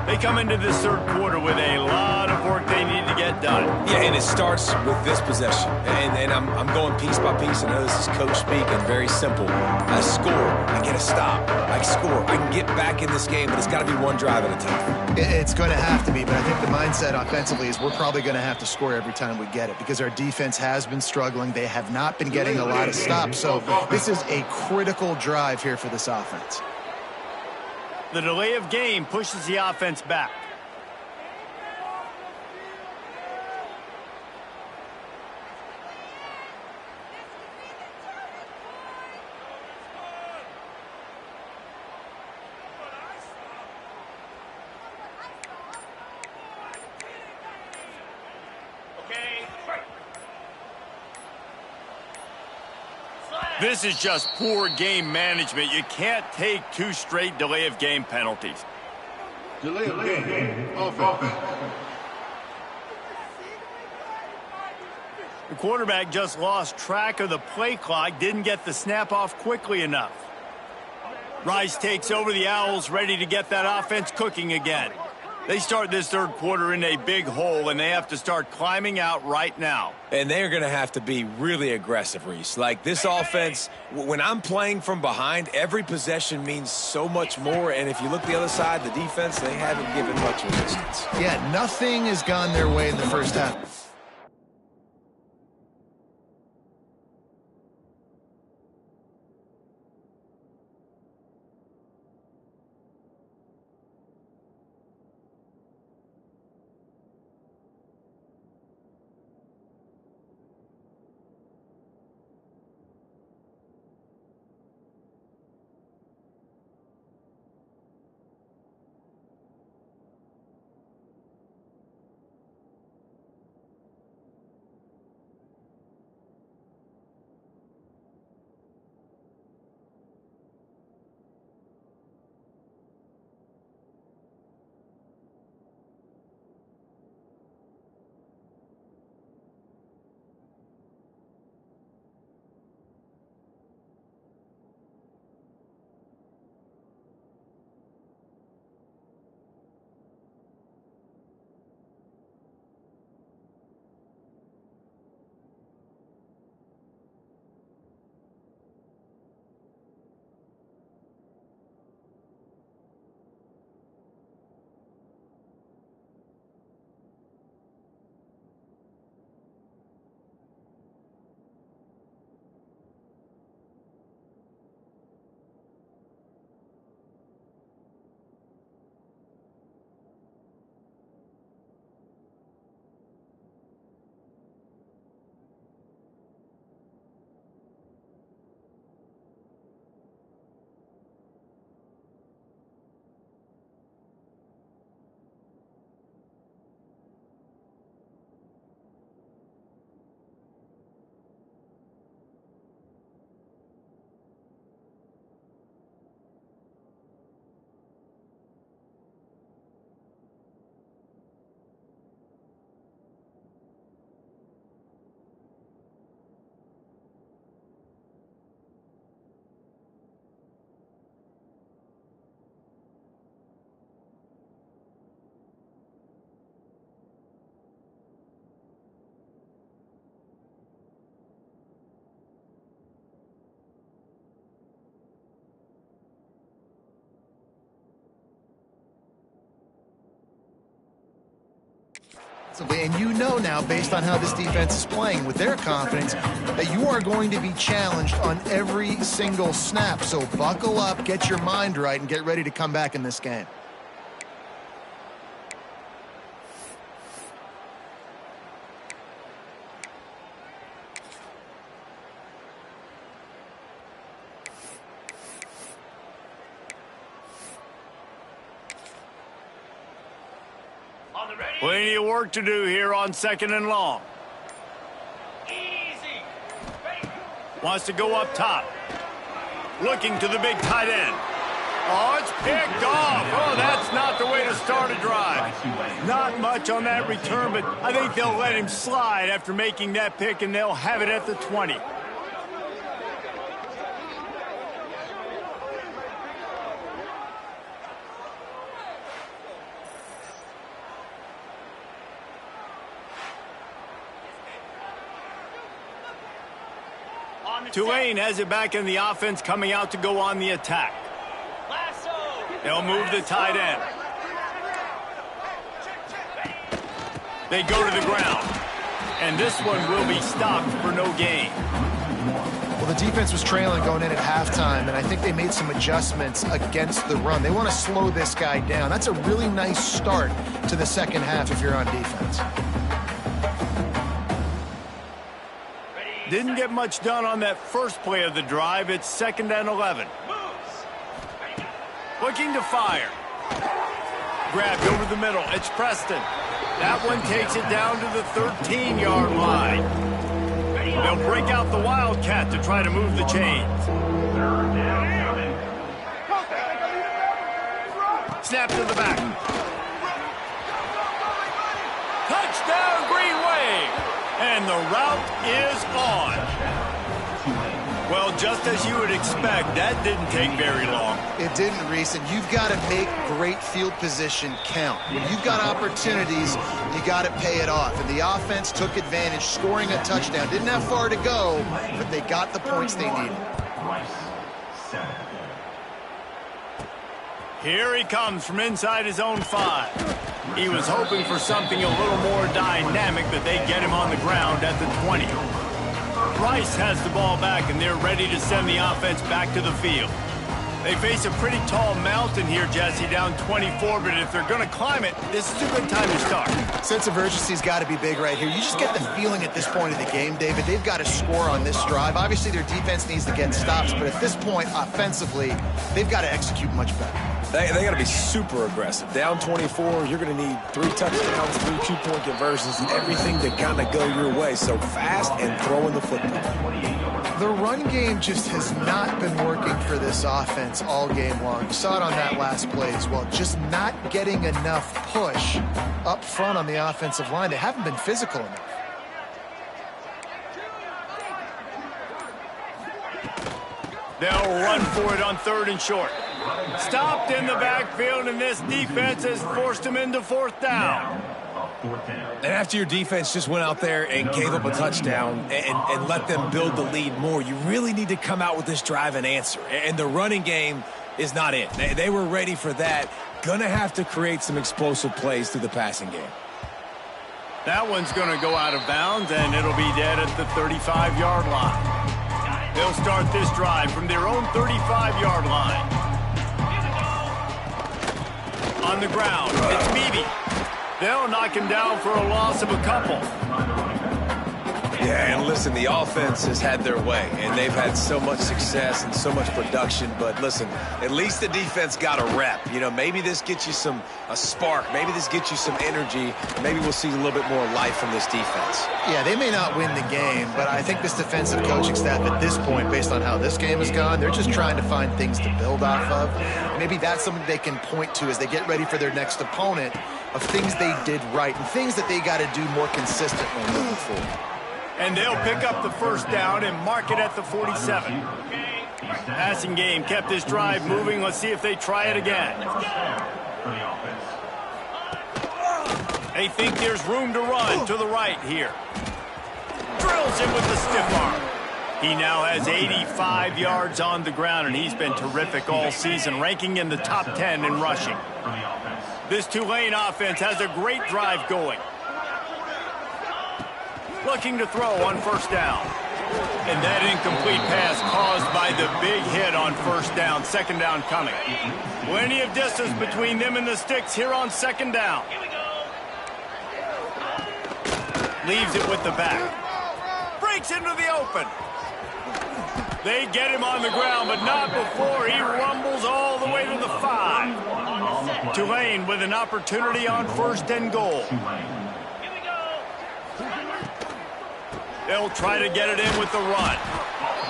They come into this third quarter with a lot of work they need to get done. Yeah, and it starts with this possession. And I'm going piece by piece. I know this is coach speak and very simple. I score. I get a stop. I score. I can get back in this game, but it's got to be one drive at a time. It's going to have to be, but I think the mindset offensively is we're probably going to have to score every time we get it because our defense has been struggling. They have not been getting a lot of stops. So this is a critical drive here for this offense. The delay of game pushes the offense back. This is just poor game management. You can't take 2 straight delay of game penalties. Delay of game. Offense. The quarterback just lost track of the play clock, didn't get the snap off quickly enough. Rice takes over the Owls, ready to get that offense cooking again. They start this third quarter in a big hole, and they have to start climbing out right now. And they're going to have to be really aggressive, Reese. Like, this offense, when I'm playing from behind, every possession means so much more. And if you look the other side, the defense, they haven't given much resistance. Yeah, nothing has gone their way in the first half. And you know now, based on how this defense is playing with their confidence, that you are going to be challenged on every single snap. So buckle up, get your mind right, and get ready to come back in this game. Plenty of work to do here on 2nd and long. Wants to go up top. Looking to the big tight end. Oh, it's picked off. Oh, that's not the way to start a drive. Not much on that return, but I think they'll let him slide after making that pick, and they'll have it at the 20. Tulane has it back in the offense, coming out to go on the attack. They'll move the tight end. They go to the ground. And this one will be stopped for no gain. Well, the defense was trailing going in at halftime, and I think they made some adjustments against the run. They want to slow this guy down. That's a really nice start to the second half if you're on defense. Didn't get much done on that first play of the drive. It's 2nd and 11. Looking to fire. Grabbed over the middle. It's Preston. That one takes it down to the 13-yard line. They'll break out the Wildcat to try to move the chains. Snap to the back. Touchdown, Green Wave. And the route is on. Well, just as you would expect, that didn't take very long. It didn't, Reese, and you've got to make great field position count. When you've got opportunities, you got to pay it off. And the offense took advantage, scoring a touchdown. Didn't have far to go, but they got the points they needed. Here he comes from inside his own 5. He was hoping for something a little more dynamic, but they get him on the ground at the 20. Rice has the ball back, and they're ready to send the offense back to the field. They face a pretty tall mountain here, Jesse, down 24, but if they're going to climb it, this is a good time to start. Sense of urgency's got to be big right here. You just get the feeling at this point of the game, David, they've got to score on this drive. Obviously, their defense needs to get stops, but at this point, offensively, they've got to execute much better. They got to be super aggressive. Down 24, you're going to need 3 touchdowns, 3 2-point conversions, everything to kind of go your way. So fast and throwing the football. The run game just has not been working for this offense all game long. You saw it on that last play as well. Just not getting enough push up front on the offensive line. They haven't been physical enough. They'll run for it on 3rd and short. Stopped in the backfield, and this defense has forced him into 4th down. And after your defense just went out there and gave up a touchdown and let them build the lead more, you really need to come out with this drive and answer. And the running game is not it. They were ready for that. Gonna have to create some explosive plays through the passing game. That one's going to go out of bounds, and it'll be dead at the 35-yard line. They'll start this drive from their own 35-yard line. On the ground, it's Beebe. They'll knock him down for a loss of a couple. Yeah, and listen, the offense has had their way, and they've had so much success and so much production. But listen, at least the defense got a rep. You know, maybe this gets you a spark. Maybe this gets you some energy. Maybe we'll see a little bit more life from this defense. Yeah, they may not win the game, but I think this defensive coaching staff at this point, based on how this game has gone, they're just trying to find things to build off of. Maybe that's something they can point to as they get ready for their next opponent, of things they did right and things that they got to do more consistently moving forward. And they'll pick up the 1st down and mark it at the 47. Passing game kept this drive moving. Let's see if they try it again. They think there's room to run to the right here. Drills him with the stiff arm. He now has 85 yards on the ground, and he's been terrific all season, ranking in the top 10 in rushing. This Tulane offense has a great drive going. Looking to throw on first down. And that incomplete pass caused by the big hit on first down. Second down coming. Plenty of distance between them and the sticks here on second down. Leaves it with the back. Breaks into the open. They get him on the ground, but not before he rumbles all the way to the 5. Tulane with an opportunity on first and goal. They'll try to get it in with the run.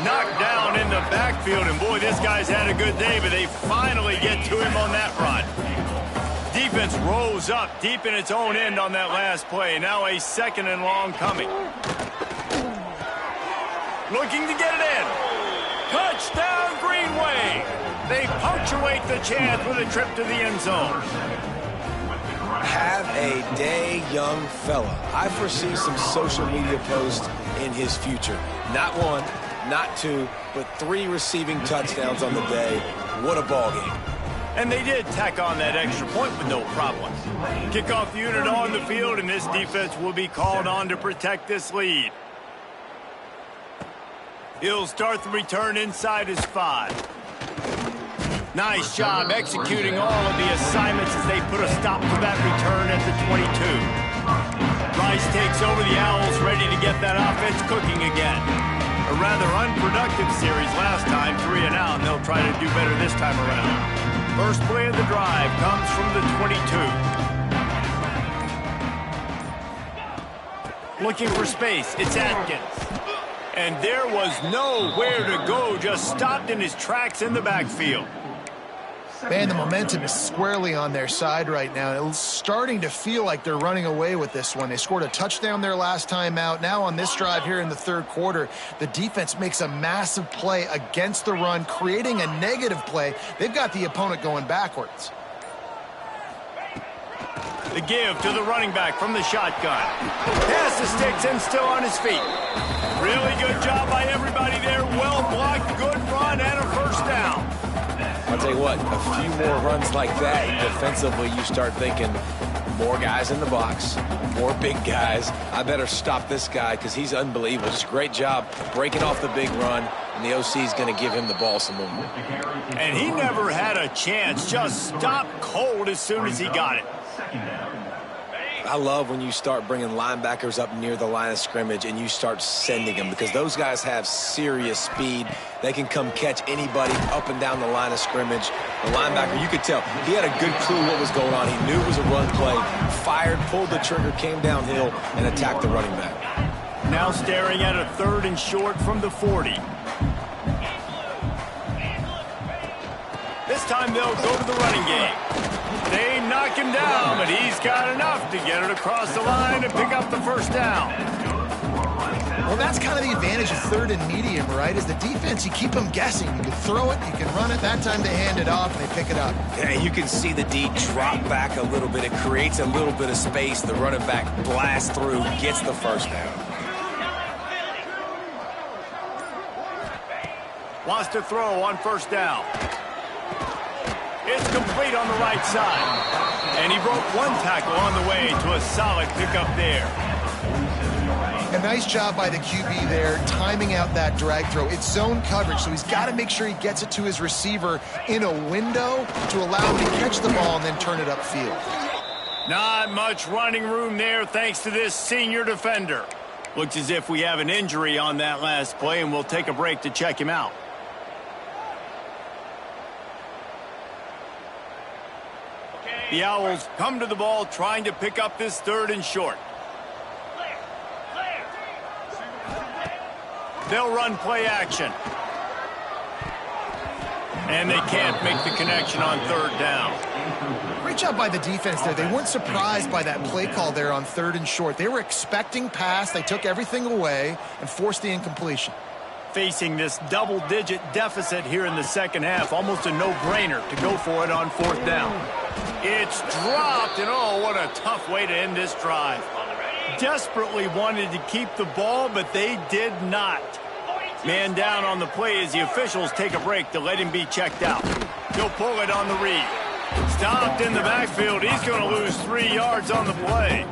Knocked down in the backfield, and boy, this guy's had a good day, but they finally get to him on that run. Defense rose up deep in its own end on that last play. Now a second and long coming. Looking to get it in. Touchdown, Greenway. They punctuate the chance with a trip to the end zone. Have a day, young fella. I foresee some social media posts in his future. Not one, not two, but 3 receiving touchdowns on the day. What a ball game. And they did tack on that extra point with no problem. Kickoff unit on the field, and this defense will be called on to protect this lead. He'll start the return inside his 5. Nice job executing all of the assignments as they put a stop to that return at the 22. Rice takes over the Owls, ready to get that offense cooking again. A rather unproductive series last time, 3 and out, and they'll try to do better this time around. First play of the drive comes from the 22. Looking for space, it's Atkins. And there was nowhere to go, just stopped in his tracks in the backfield. Man, the momentum is squarely on their side right now. It's starting to feel like they're running away with this one. They scored a touchdown their last time out. Now on this drive here in the third quarter, the defense makes a massive play against the run, creating a negative play. They've got the opponent going backwards. The give to the running back from the shotgun. Pass the sticks and still on his feet. Really good job by everybody there. Well blocked, good run, and a first down. I'll tell you what, a few more runs like that, defensively you start thinking more guys in the box, more big guys. I better stop this guy because he's unbelievable. Just great job breaking off the big run, and the OC is going to give him the ball some more. And he never had a chance, just stopped cold as soon as he got it. I love when you start bringing linebackers up near the line of scrimmage and you start sending them because those guys have serious speed. They can come catch anybody up and down the line of scrimmage. The linebacker, you could tell, he had a good clue what was going on. He knew it was a run play, fired, pulled the trigger, came downhill, and attacked the running back. Now staring at a 3rd and short from the 40. This time they'll go to the running game. They knock him down, but he's got enough to get it across the line and pick up the first down. Well, that's kind of the advantage of 3rd and medium, right? Is the defense, you keep them guessing. You can throw it, you can run it. That time they hand it off and they pick it up. Yeah, you can see the D drop back a little bit. It creates a little bit of space. The running back blasts through, gets the first down. Wants to throw on first down. It's complete on the right side. And he broke one tackle on the way to a solid pickup there. A nice job by the QB there, timing out that drag throw. It's zone coverage, so he's got to make sure he gets it to his receiver in a window to allow him to catch the ball and then turn it upfield. Not much running room there thanks to this senior defender. Looks as if we have an injury on that last play, and we'll take a break to check him out. The Owls come to the ball trying to pick up this 3rd and short. They'll run play action. And they can't make the connection on 3rd down. Great job by the defense there. They weren't surprised by that play call there on 3rd and short. They were expecting pass. They took everything away and forced the incompletion. Facing this double-digit deficit here in the second half, almost a no-brainer to go for it on 4th down. It's dropped, and oh, what a tough way to end this drive. Desperately wanted to keep the ball, but they did not. Man down on the play as the officials take a break to let him be checked out. He'll pull it on the read. Stopped in the backfield. He's going to lose 3 yards on the play.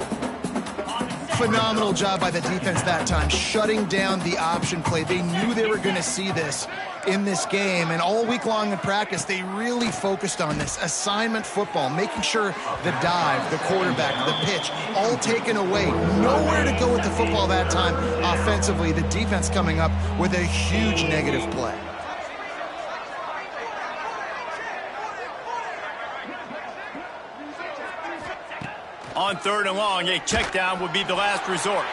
Phenomenal job by the defense that time, shutting down the option play. They knew they were going to see this in this game, and all week long in practice, they really focused on this assignment football, making sure the dive, the quarterback, the pitch, all taken away. Nowhere to go with the football that time offensively. The defense coming up with a huge negative play. On 3rd and long, a check down would be the last resort.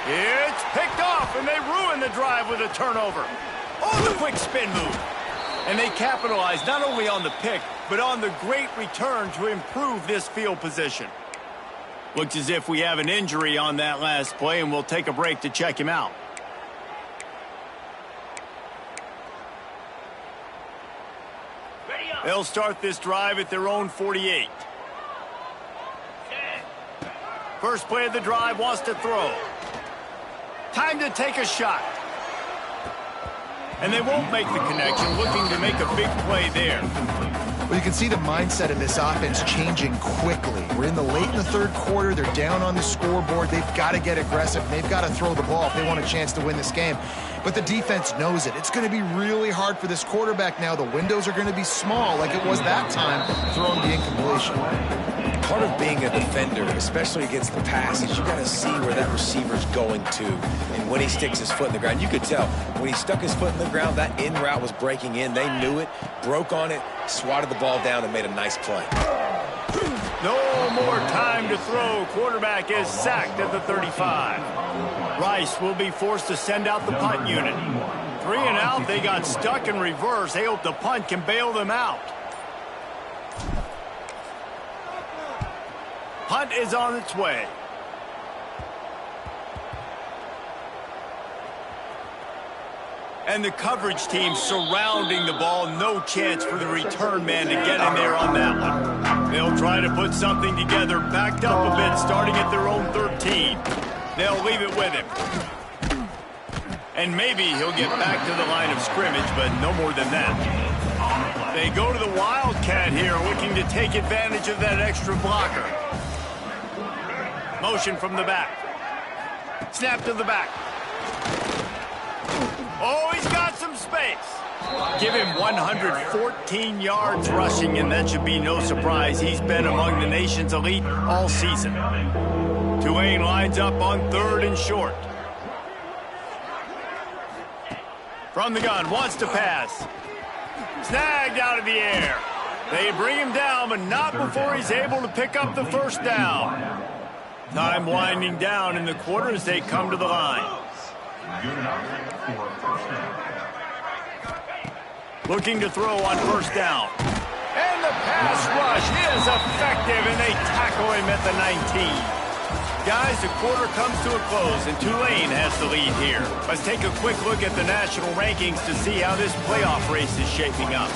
It's picked off, and they ruin the drive with a turnover. Oh, the quick spin move. And they capitalize not only on the pick, but on the great return to improve this field position. Looks as if we have an injury on that last play, and we'll take a break to check him out. They'll start this drive at their own 48. First play of the drive, wants to throw. Time to take a shot. And they won't make the connection, looking to make a big play there. Well, you can see the mindset of this offense changing quickly. We're in the third quarter. They're down on the scoreboard. They've got to get aggressive. They've got to throw the ball if they want a chance to win this game. But the defense knows it. It's going to be really hard for this quarterback now. The windows are going to be small like it was that time throwing the incompletion. Part of being a defender, especially against the pass, is you got to see where that receiver's going to. And when he sticks his foot in the ground, you could tell when he stuck his foot in the ground, that in route was breaking in. They knew it, broke on it, swatted the ball down, and made a nice play. No more time to throw. Quarterback is sacked at the 35. Rice will be forced to send out the punt unit. 3 and out, they got stuck in reverse. They hope the punt can bail them out. Punt is on its way. And the coverage team surrounding the ball. No chance for the return man to get in there on that one. They'll try to put something together, backed up a bit, starting at their own 13. They'll leave it with him. And maybe he'll get back to the line of scrimmage, but no more than that. They go to the Wildcat here, looking to take advantage of that extra blocker. Motion from the back. Snap to the back. Oh, he's got some space. Give him 114 yards rushing, and that should be no surprise. He's been among the nation's elite all season. Tulane lines up on 3rd and short. From the gun, wants to pass. Snagged out of the air. They bring him down, but not before he's able to pick up the first down. Time winding down in the quarter as they come to the line. Looking to throw on first down. And the pass rush is effective, and they tackle him at the 19. Guys, the quarter comes to a close, and Tulane has the lead here. Let's take a quick look at the national rankings to see how this playoff race is shaping up.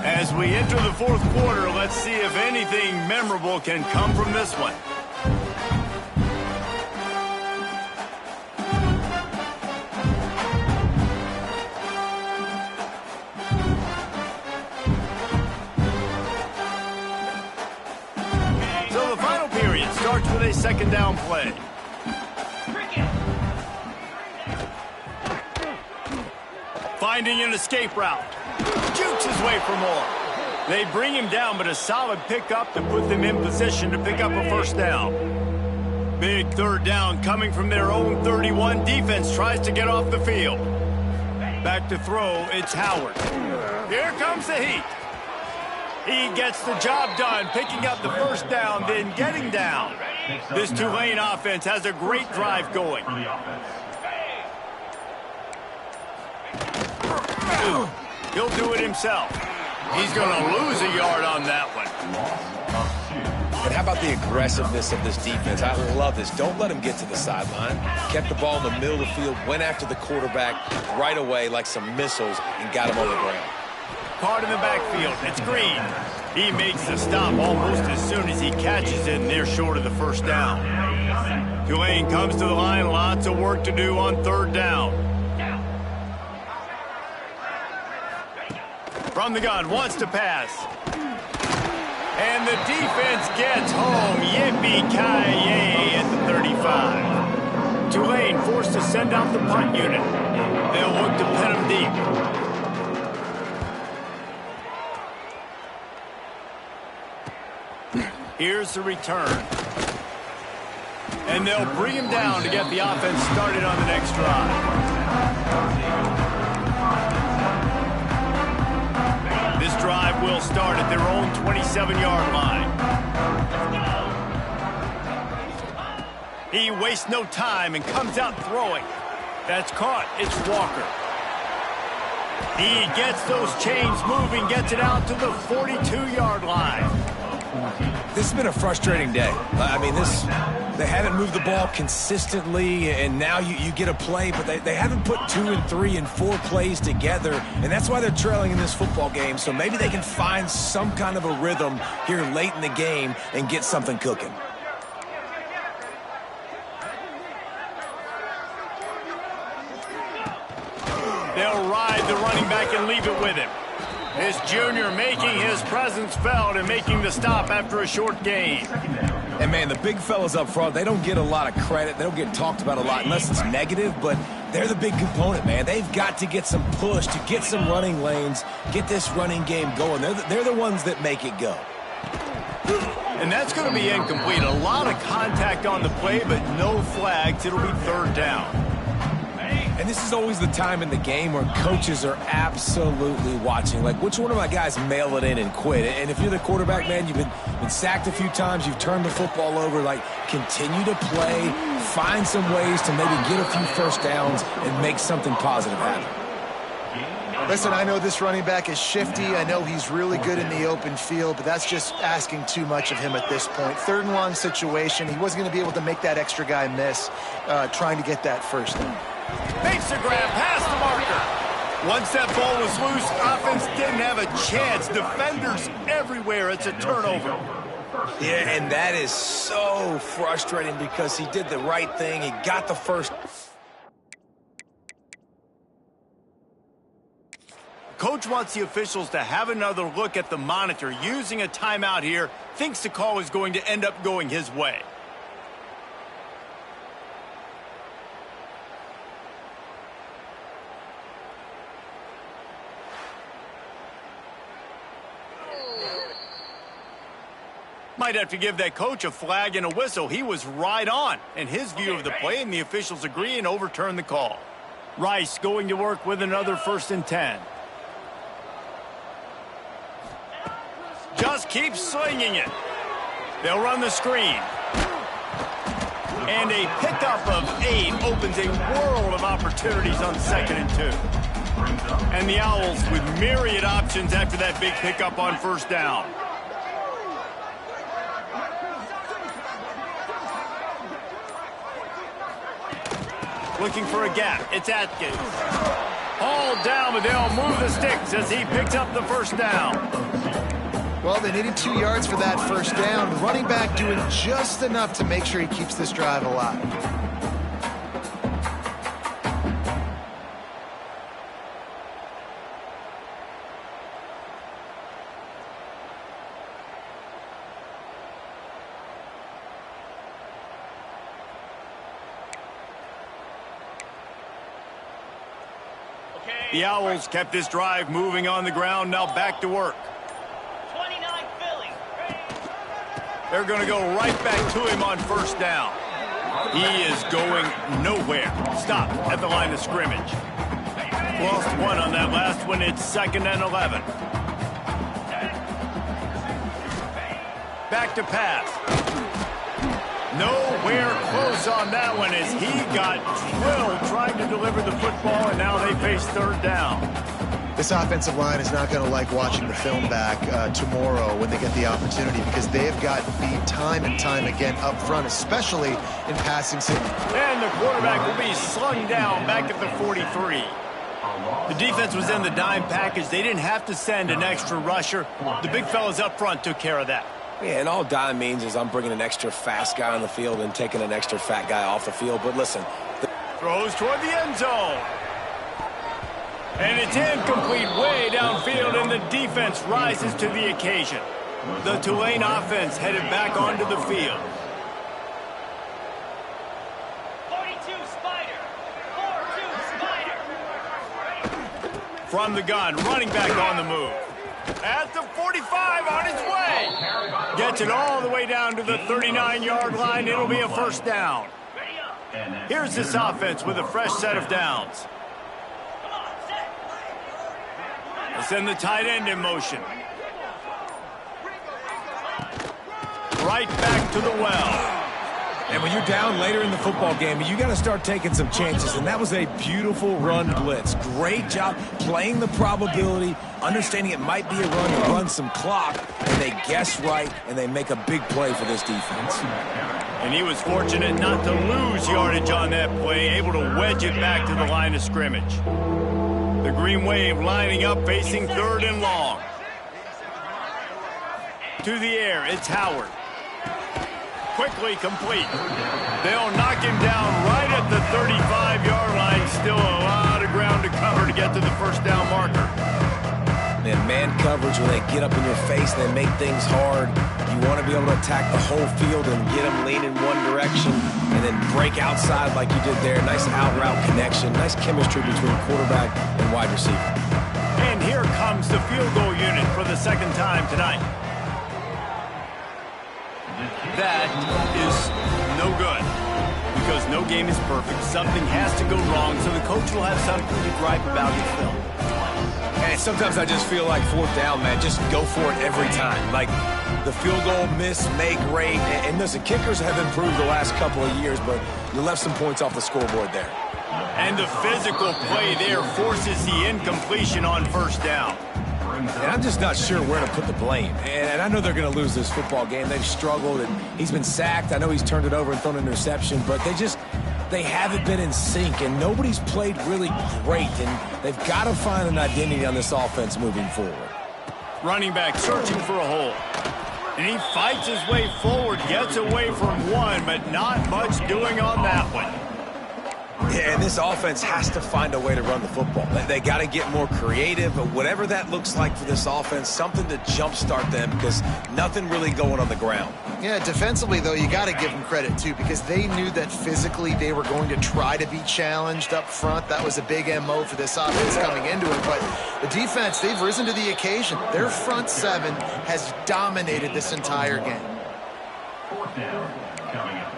As we enter the 4th quarter, let's see if anything memorable can come from this one. So the final period starts with a 2nd down play. Finding an escape route. Jukes his way for more. They bring him down, but a solid pickup to put them in position to pick up a first down. Big 3rd down coming from their own 31. Defense tries to get off the field. Back to throw, it's Howard. Here comes the heat. He gets the job done, picking up the first down, then getting down. This Tulane offense has a great drive going. He'll do it himself. He's going to lose a yard on that one. And how about the aggressiveness of this defense? I love this. Don't let him get to the sideline. Kept the ball in the middle of the field, went after the quarterback right away like some missiles, and got him on the ground. Caught in the backfield. It's Green. He makes the stop almost as soon as he catches it, and they're short of the first down. Tulane comes to the line. Lots of work to do on 3rd down. From the gun, wants to pass. And the defense gets home. Yippee-ki-yay at the 35. Tulane forced to send out the punt unit. They'll look to pin them deep. Here's the return. And they'll bring him down to get the offense started on the next drive. This drive will start at their own 27-yard line. He wastes no time and comes out throwing. That's caught. It's Walker. He gets those chains moving, gets it out to the 42-yard line. This has been a frustrating day. I mean, they haven't moved the ball consistently, and now you get a play, but they haven't put 2 and 3 and 4 plays together, and that's why they're trailing in this football game. So maybe they can find some kind of a rhythm here late in the game and get something cooking. They'll ride the running back and leave it with him. This junior making his presence felt and making the stop after a short gain. And, man, the big fellas up front, they don't get a lot of credit. They don't get talked about a lot unless it's negative, but they're the big component, man. They've got to get some push, to get some running lanes, get this running game going. They're the ones that make it go. And that's going to be incomplete. A lot of contact on the play, but no flags. It'll be third down. And this is always the time in the game where coaches are absolutely watching. Like, which one of my guys mail it in and quit? And if you're the quarterback, man, you've been sacked a few times, you've turned the football over, like, continue to play, find some ways to maybe get a few first downs and make something positive happen. Listen, I know this running back is shifty. I know he's really good in the open field, but that's just asking too much of him at this point. Third and long situation. He wasn't going to be able to make that extra guy miss trying to get that first down. Makes the grab past the marker. Once that ball was loose, offense didn't have a chance. Defenders everywhere. It's a turnover. Yeah, and that is so frustrating because he did the right thing. He got the first. Coach wants the officials to have another look at the monitor. Using a timeout here, thinks the call is going to end up going his way. Might have to give that coach a flag and a whistle. He was right on in his view of the play, and the officials agree and overturn the call. Rice going to work with another 1st and 10. Just keep slinging it. They'll run the screen. And a pickup of 8 opens a world of opportunities on 2nd and 2. And the Owls with myriad options after that big pickup on 1st down. Looking for a gap. It's Atkins. All down, but they'll move the sticks as he picks up the 1st down. Well, they needed 2 yards for that 1st down. The running back doing just enough to make sure he keeps this drive alive. The Owls kept this drive moving on the ground. Now back to work. 29 Philly. They're going to go right back to him on 1st down. He is going nowhere. Stop at the line of scrimmage. Lost 1 on that last one. It's 2nd and 11. Back to pass. Nowhere close on that one as he got drilled trying to deliver the football, and now they face 3rd down. This offensive line is not going to like watching the film back tomorrow when they get the opportunity because they have got beat time and time again up front, especially in passing signal. And the quarterback will be slung down back at the 43. The defense was in the dime package. They didn't have to send an extra rusher. The big fellas up front took care of that. Yeah, and all dime means is I'm bringing an extra fast guy on the field and taking an extra fat guy off the field. But listen. Throws toward the end zone. And it's incomplete way downfield, and the defense rises to the occasion. The Tulane offense headed back onto the field. 42 Spider. 42 Spider. From the gun, running back on the move. At the 45, on his way. Gets it all the way down to the 39-yard line. It'll be a first down. Here's this offense with a fresh set of downs. They send the tight end in motion. Right back to the well. And when you're down later in the football game, you got to start taking some chances. And that was a beautiful run blitz. Great job playing the probability, understanding it might be a run to run some clock. And they guess right, and they make a big play for this defense. And he was fortunate not to lose yardage on that play, able to wedge it back to the line of scrimmage. The Green Wave lining up, facing 3rd and long. To the air, it's Howard. Quickly complete. They'll knock him down right at the 35-yard line. Still a lot of ground to cover to get to the first down marker. Man coverage, when they get up in your face, they make things hard. You want to be able to attack the whole field and get them leaning one direction and then break outside like you did there. Nice out-route connection. Nice chemistry between quarterback and wide receiver. And here comes the field goal unit for the second time tonight. That is no good, because no game is perfect. Something has to go wrong, so the coach will have something to gripe about in film. And sometimes I just feel like 4th down, man, just go for it every time. Like the field goal miss, make rate. And listen, kickers have improved the last couple of years, but you left some points off the scoreboard there. And the physical play there forces the incompletion on first down. And I'm just not sure where to put the blame. And I know they're going to lose this football game. They've struggled, and he's been sacked. I know he's turned it over and thrown an interception, but they haven't been in sync, and nobody's played really great, and they've got to find an identity on this offense moving forward. Running back searching for a hole. And he fights his way forward, gets away from one, but not much doing on that one. Yeah, and this offense has to find a way to run the football. They got to get more creative, but whatever that looks like for this offense, something to jumpstart them, because nothing really going on the ground. Yeah, defensively, though, you got to give them credit, too, because they knew that physically they were going to try to be challenged up front. That was a big MO for this offense coming into it. But the defense, they've risen to the occasion. Their front seven has dominated this entire game. 4th down, coming up.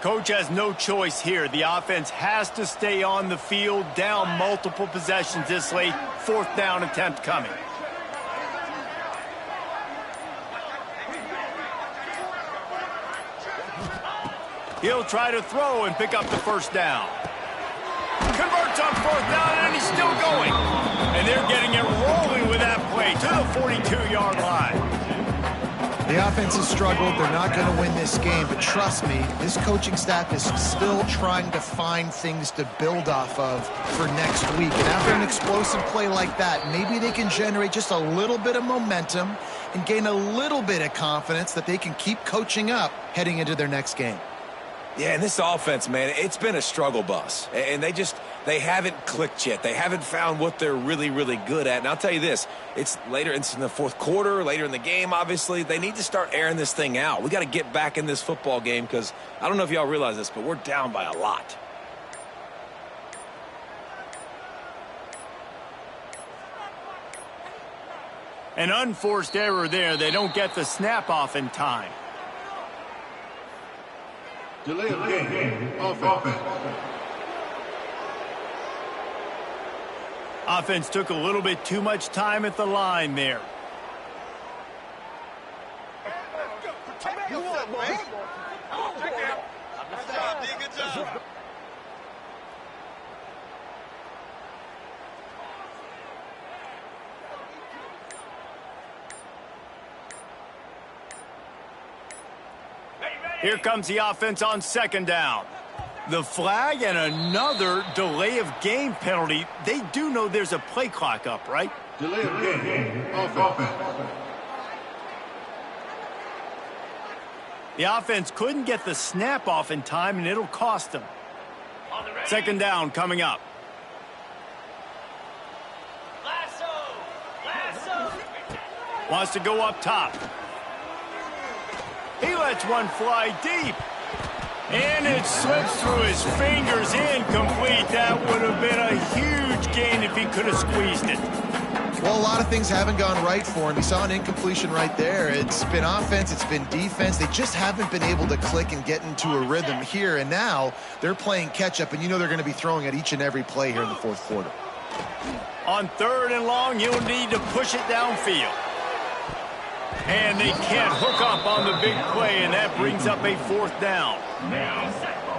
Coach has no choice here. The offense has to stay on the field, down multiple possessions this late. 4th down attempt coming. He'll try to throw and pick up the first down. Converts on 4th down, and he's still going. And they're getting it rolling with that play to the 42-yard line. The offense has struggled. They're not going to win this game, but trust me, this coaching staff is still trying to find things to build off of for next week. And after an explosive play like that, maybe they can generate just a little bit of momentum and gain a little bit of confidence that they can keep coaching up heading into their next game. Yeah, and this offense, man, it's been a struggle bus. And they haven't clicked yet. They haven't found what they're really, really good at. And I'll tell you this, it's in the 4th quarter, later in the game, obviously. They need to start airing this thing out. We got to get back in this football game, because I don't know if y'all realize this, but we're down by a lot. An unforced error there. They don't get the snap off in time. Delay of game, offense. Offense took a little bit too much time at the line there. Here comes the offense on 2nd down. The flag and another delay of game penalty. They do know there's a play clock up, right? Delay of game, offense. The offense couldn't get the snap off in time, and it'll cost them. Second down coming up. Wants to go up top. He lets one fly deep. And it slips through his fingers, incomplete. That would have been a huge gain if he could have squeezed it. Well, a lot of things haven't gone right for him. He saw an incompletion right there. It's been offense, it's been defense. They just haven't been able to click and get into a rhythm here. And now they're playing catch-up, and you know they're going to be throwing at each and every play here in the fourth quarter. On 3rd and long, you'll need to push it downfield. And they can't hook up on the big play, and that brings up a 4th down.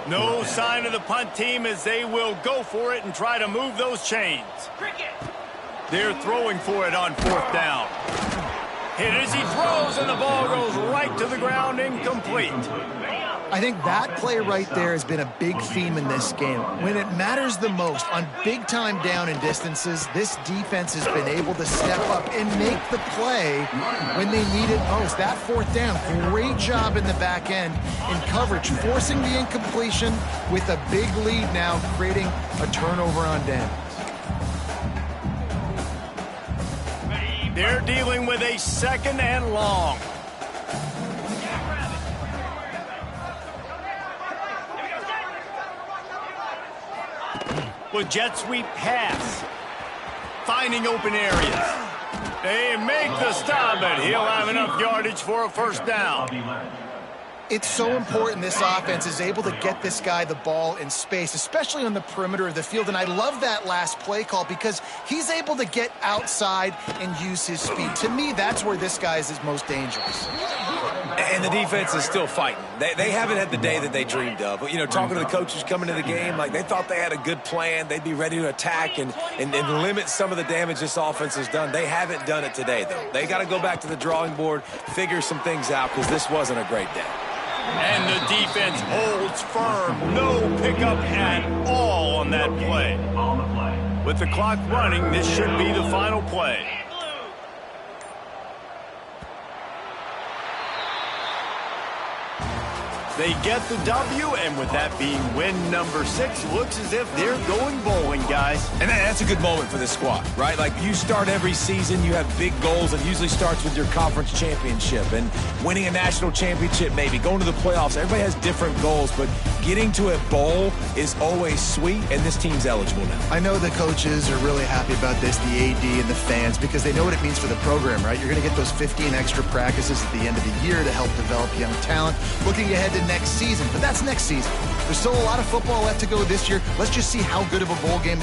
No sign of the punt team as they will go for it and try to move those chains. They're throwing for it on 4th down. Hit as he throws, and the ball goes right to the ground, incomplete. I think that play right there has been a big theme in this game. When it matters the most, on big-time down and distances, this defense has been able to step up and make the play when they need it most. That 4th down, great job in the back end in coverage, forcing the incompletion with a big lead now, creating a turnover on downs. They're dealing with a 2nd and long. With jet sweep pass. Finding open areas. They make the stop, and he'll have enough yardage for a 1st down. It's so important this offense is able to get this guy the ball in space, especially on the perimeter of the field. And I love that last play call because he's able to get outside and use his speed. To me, that's where this guy is his most dangerous. And the defense is still fighting. They haven't had the day that they dreamed of. But, you know, talking to the coaches coming into the game, like they thought they had a good plan. They'd be ready to attack and limit some of the damage this offense has done. They haven't done it today, though. They got to go back to the drawing board, figure some things out because this wasn't a great day. And the defense holds firm. No pickup at all on that play. With the clock running, this should be the final play. They get the W, and with that being win number 6, looks as if they're going bowling, guys. And that's a good moment for this squad, right? Like, you start every season, you have big goals. It usually starts with your conference championship and winning a national championship, maybe going to the playoffs. Everybody has different goals, but getting to a bowl is always sweet, and this team's eligible now. I know the coaches are really happy about this, the AD and the fans, because they know what it means for the program, right? You're going to get those 15 extra practices at the end of the year to help develop young talent. Looking ahead to next season, but that's next season. There's still a lot of football left to go this year. Let's just see how good of a bowl game they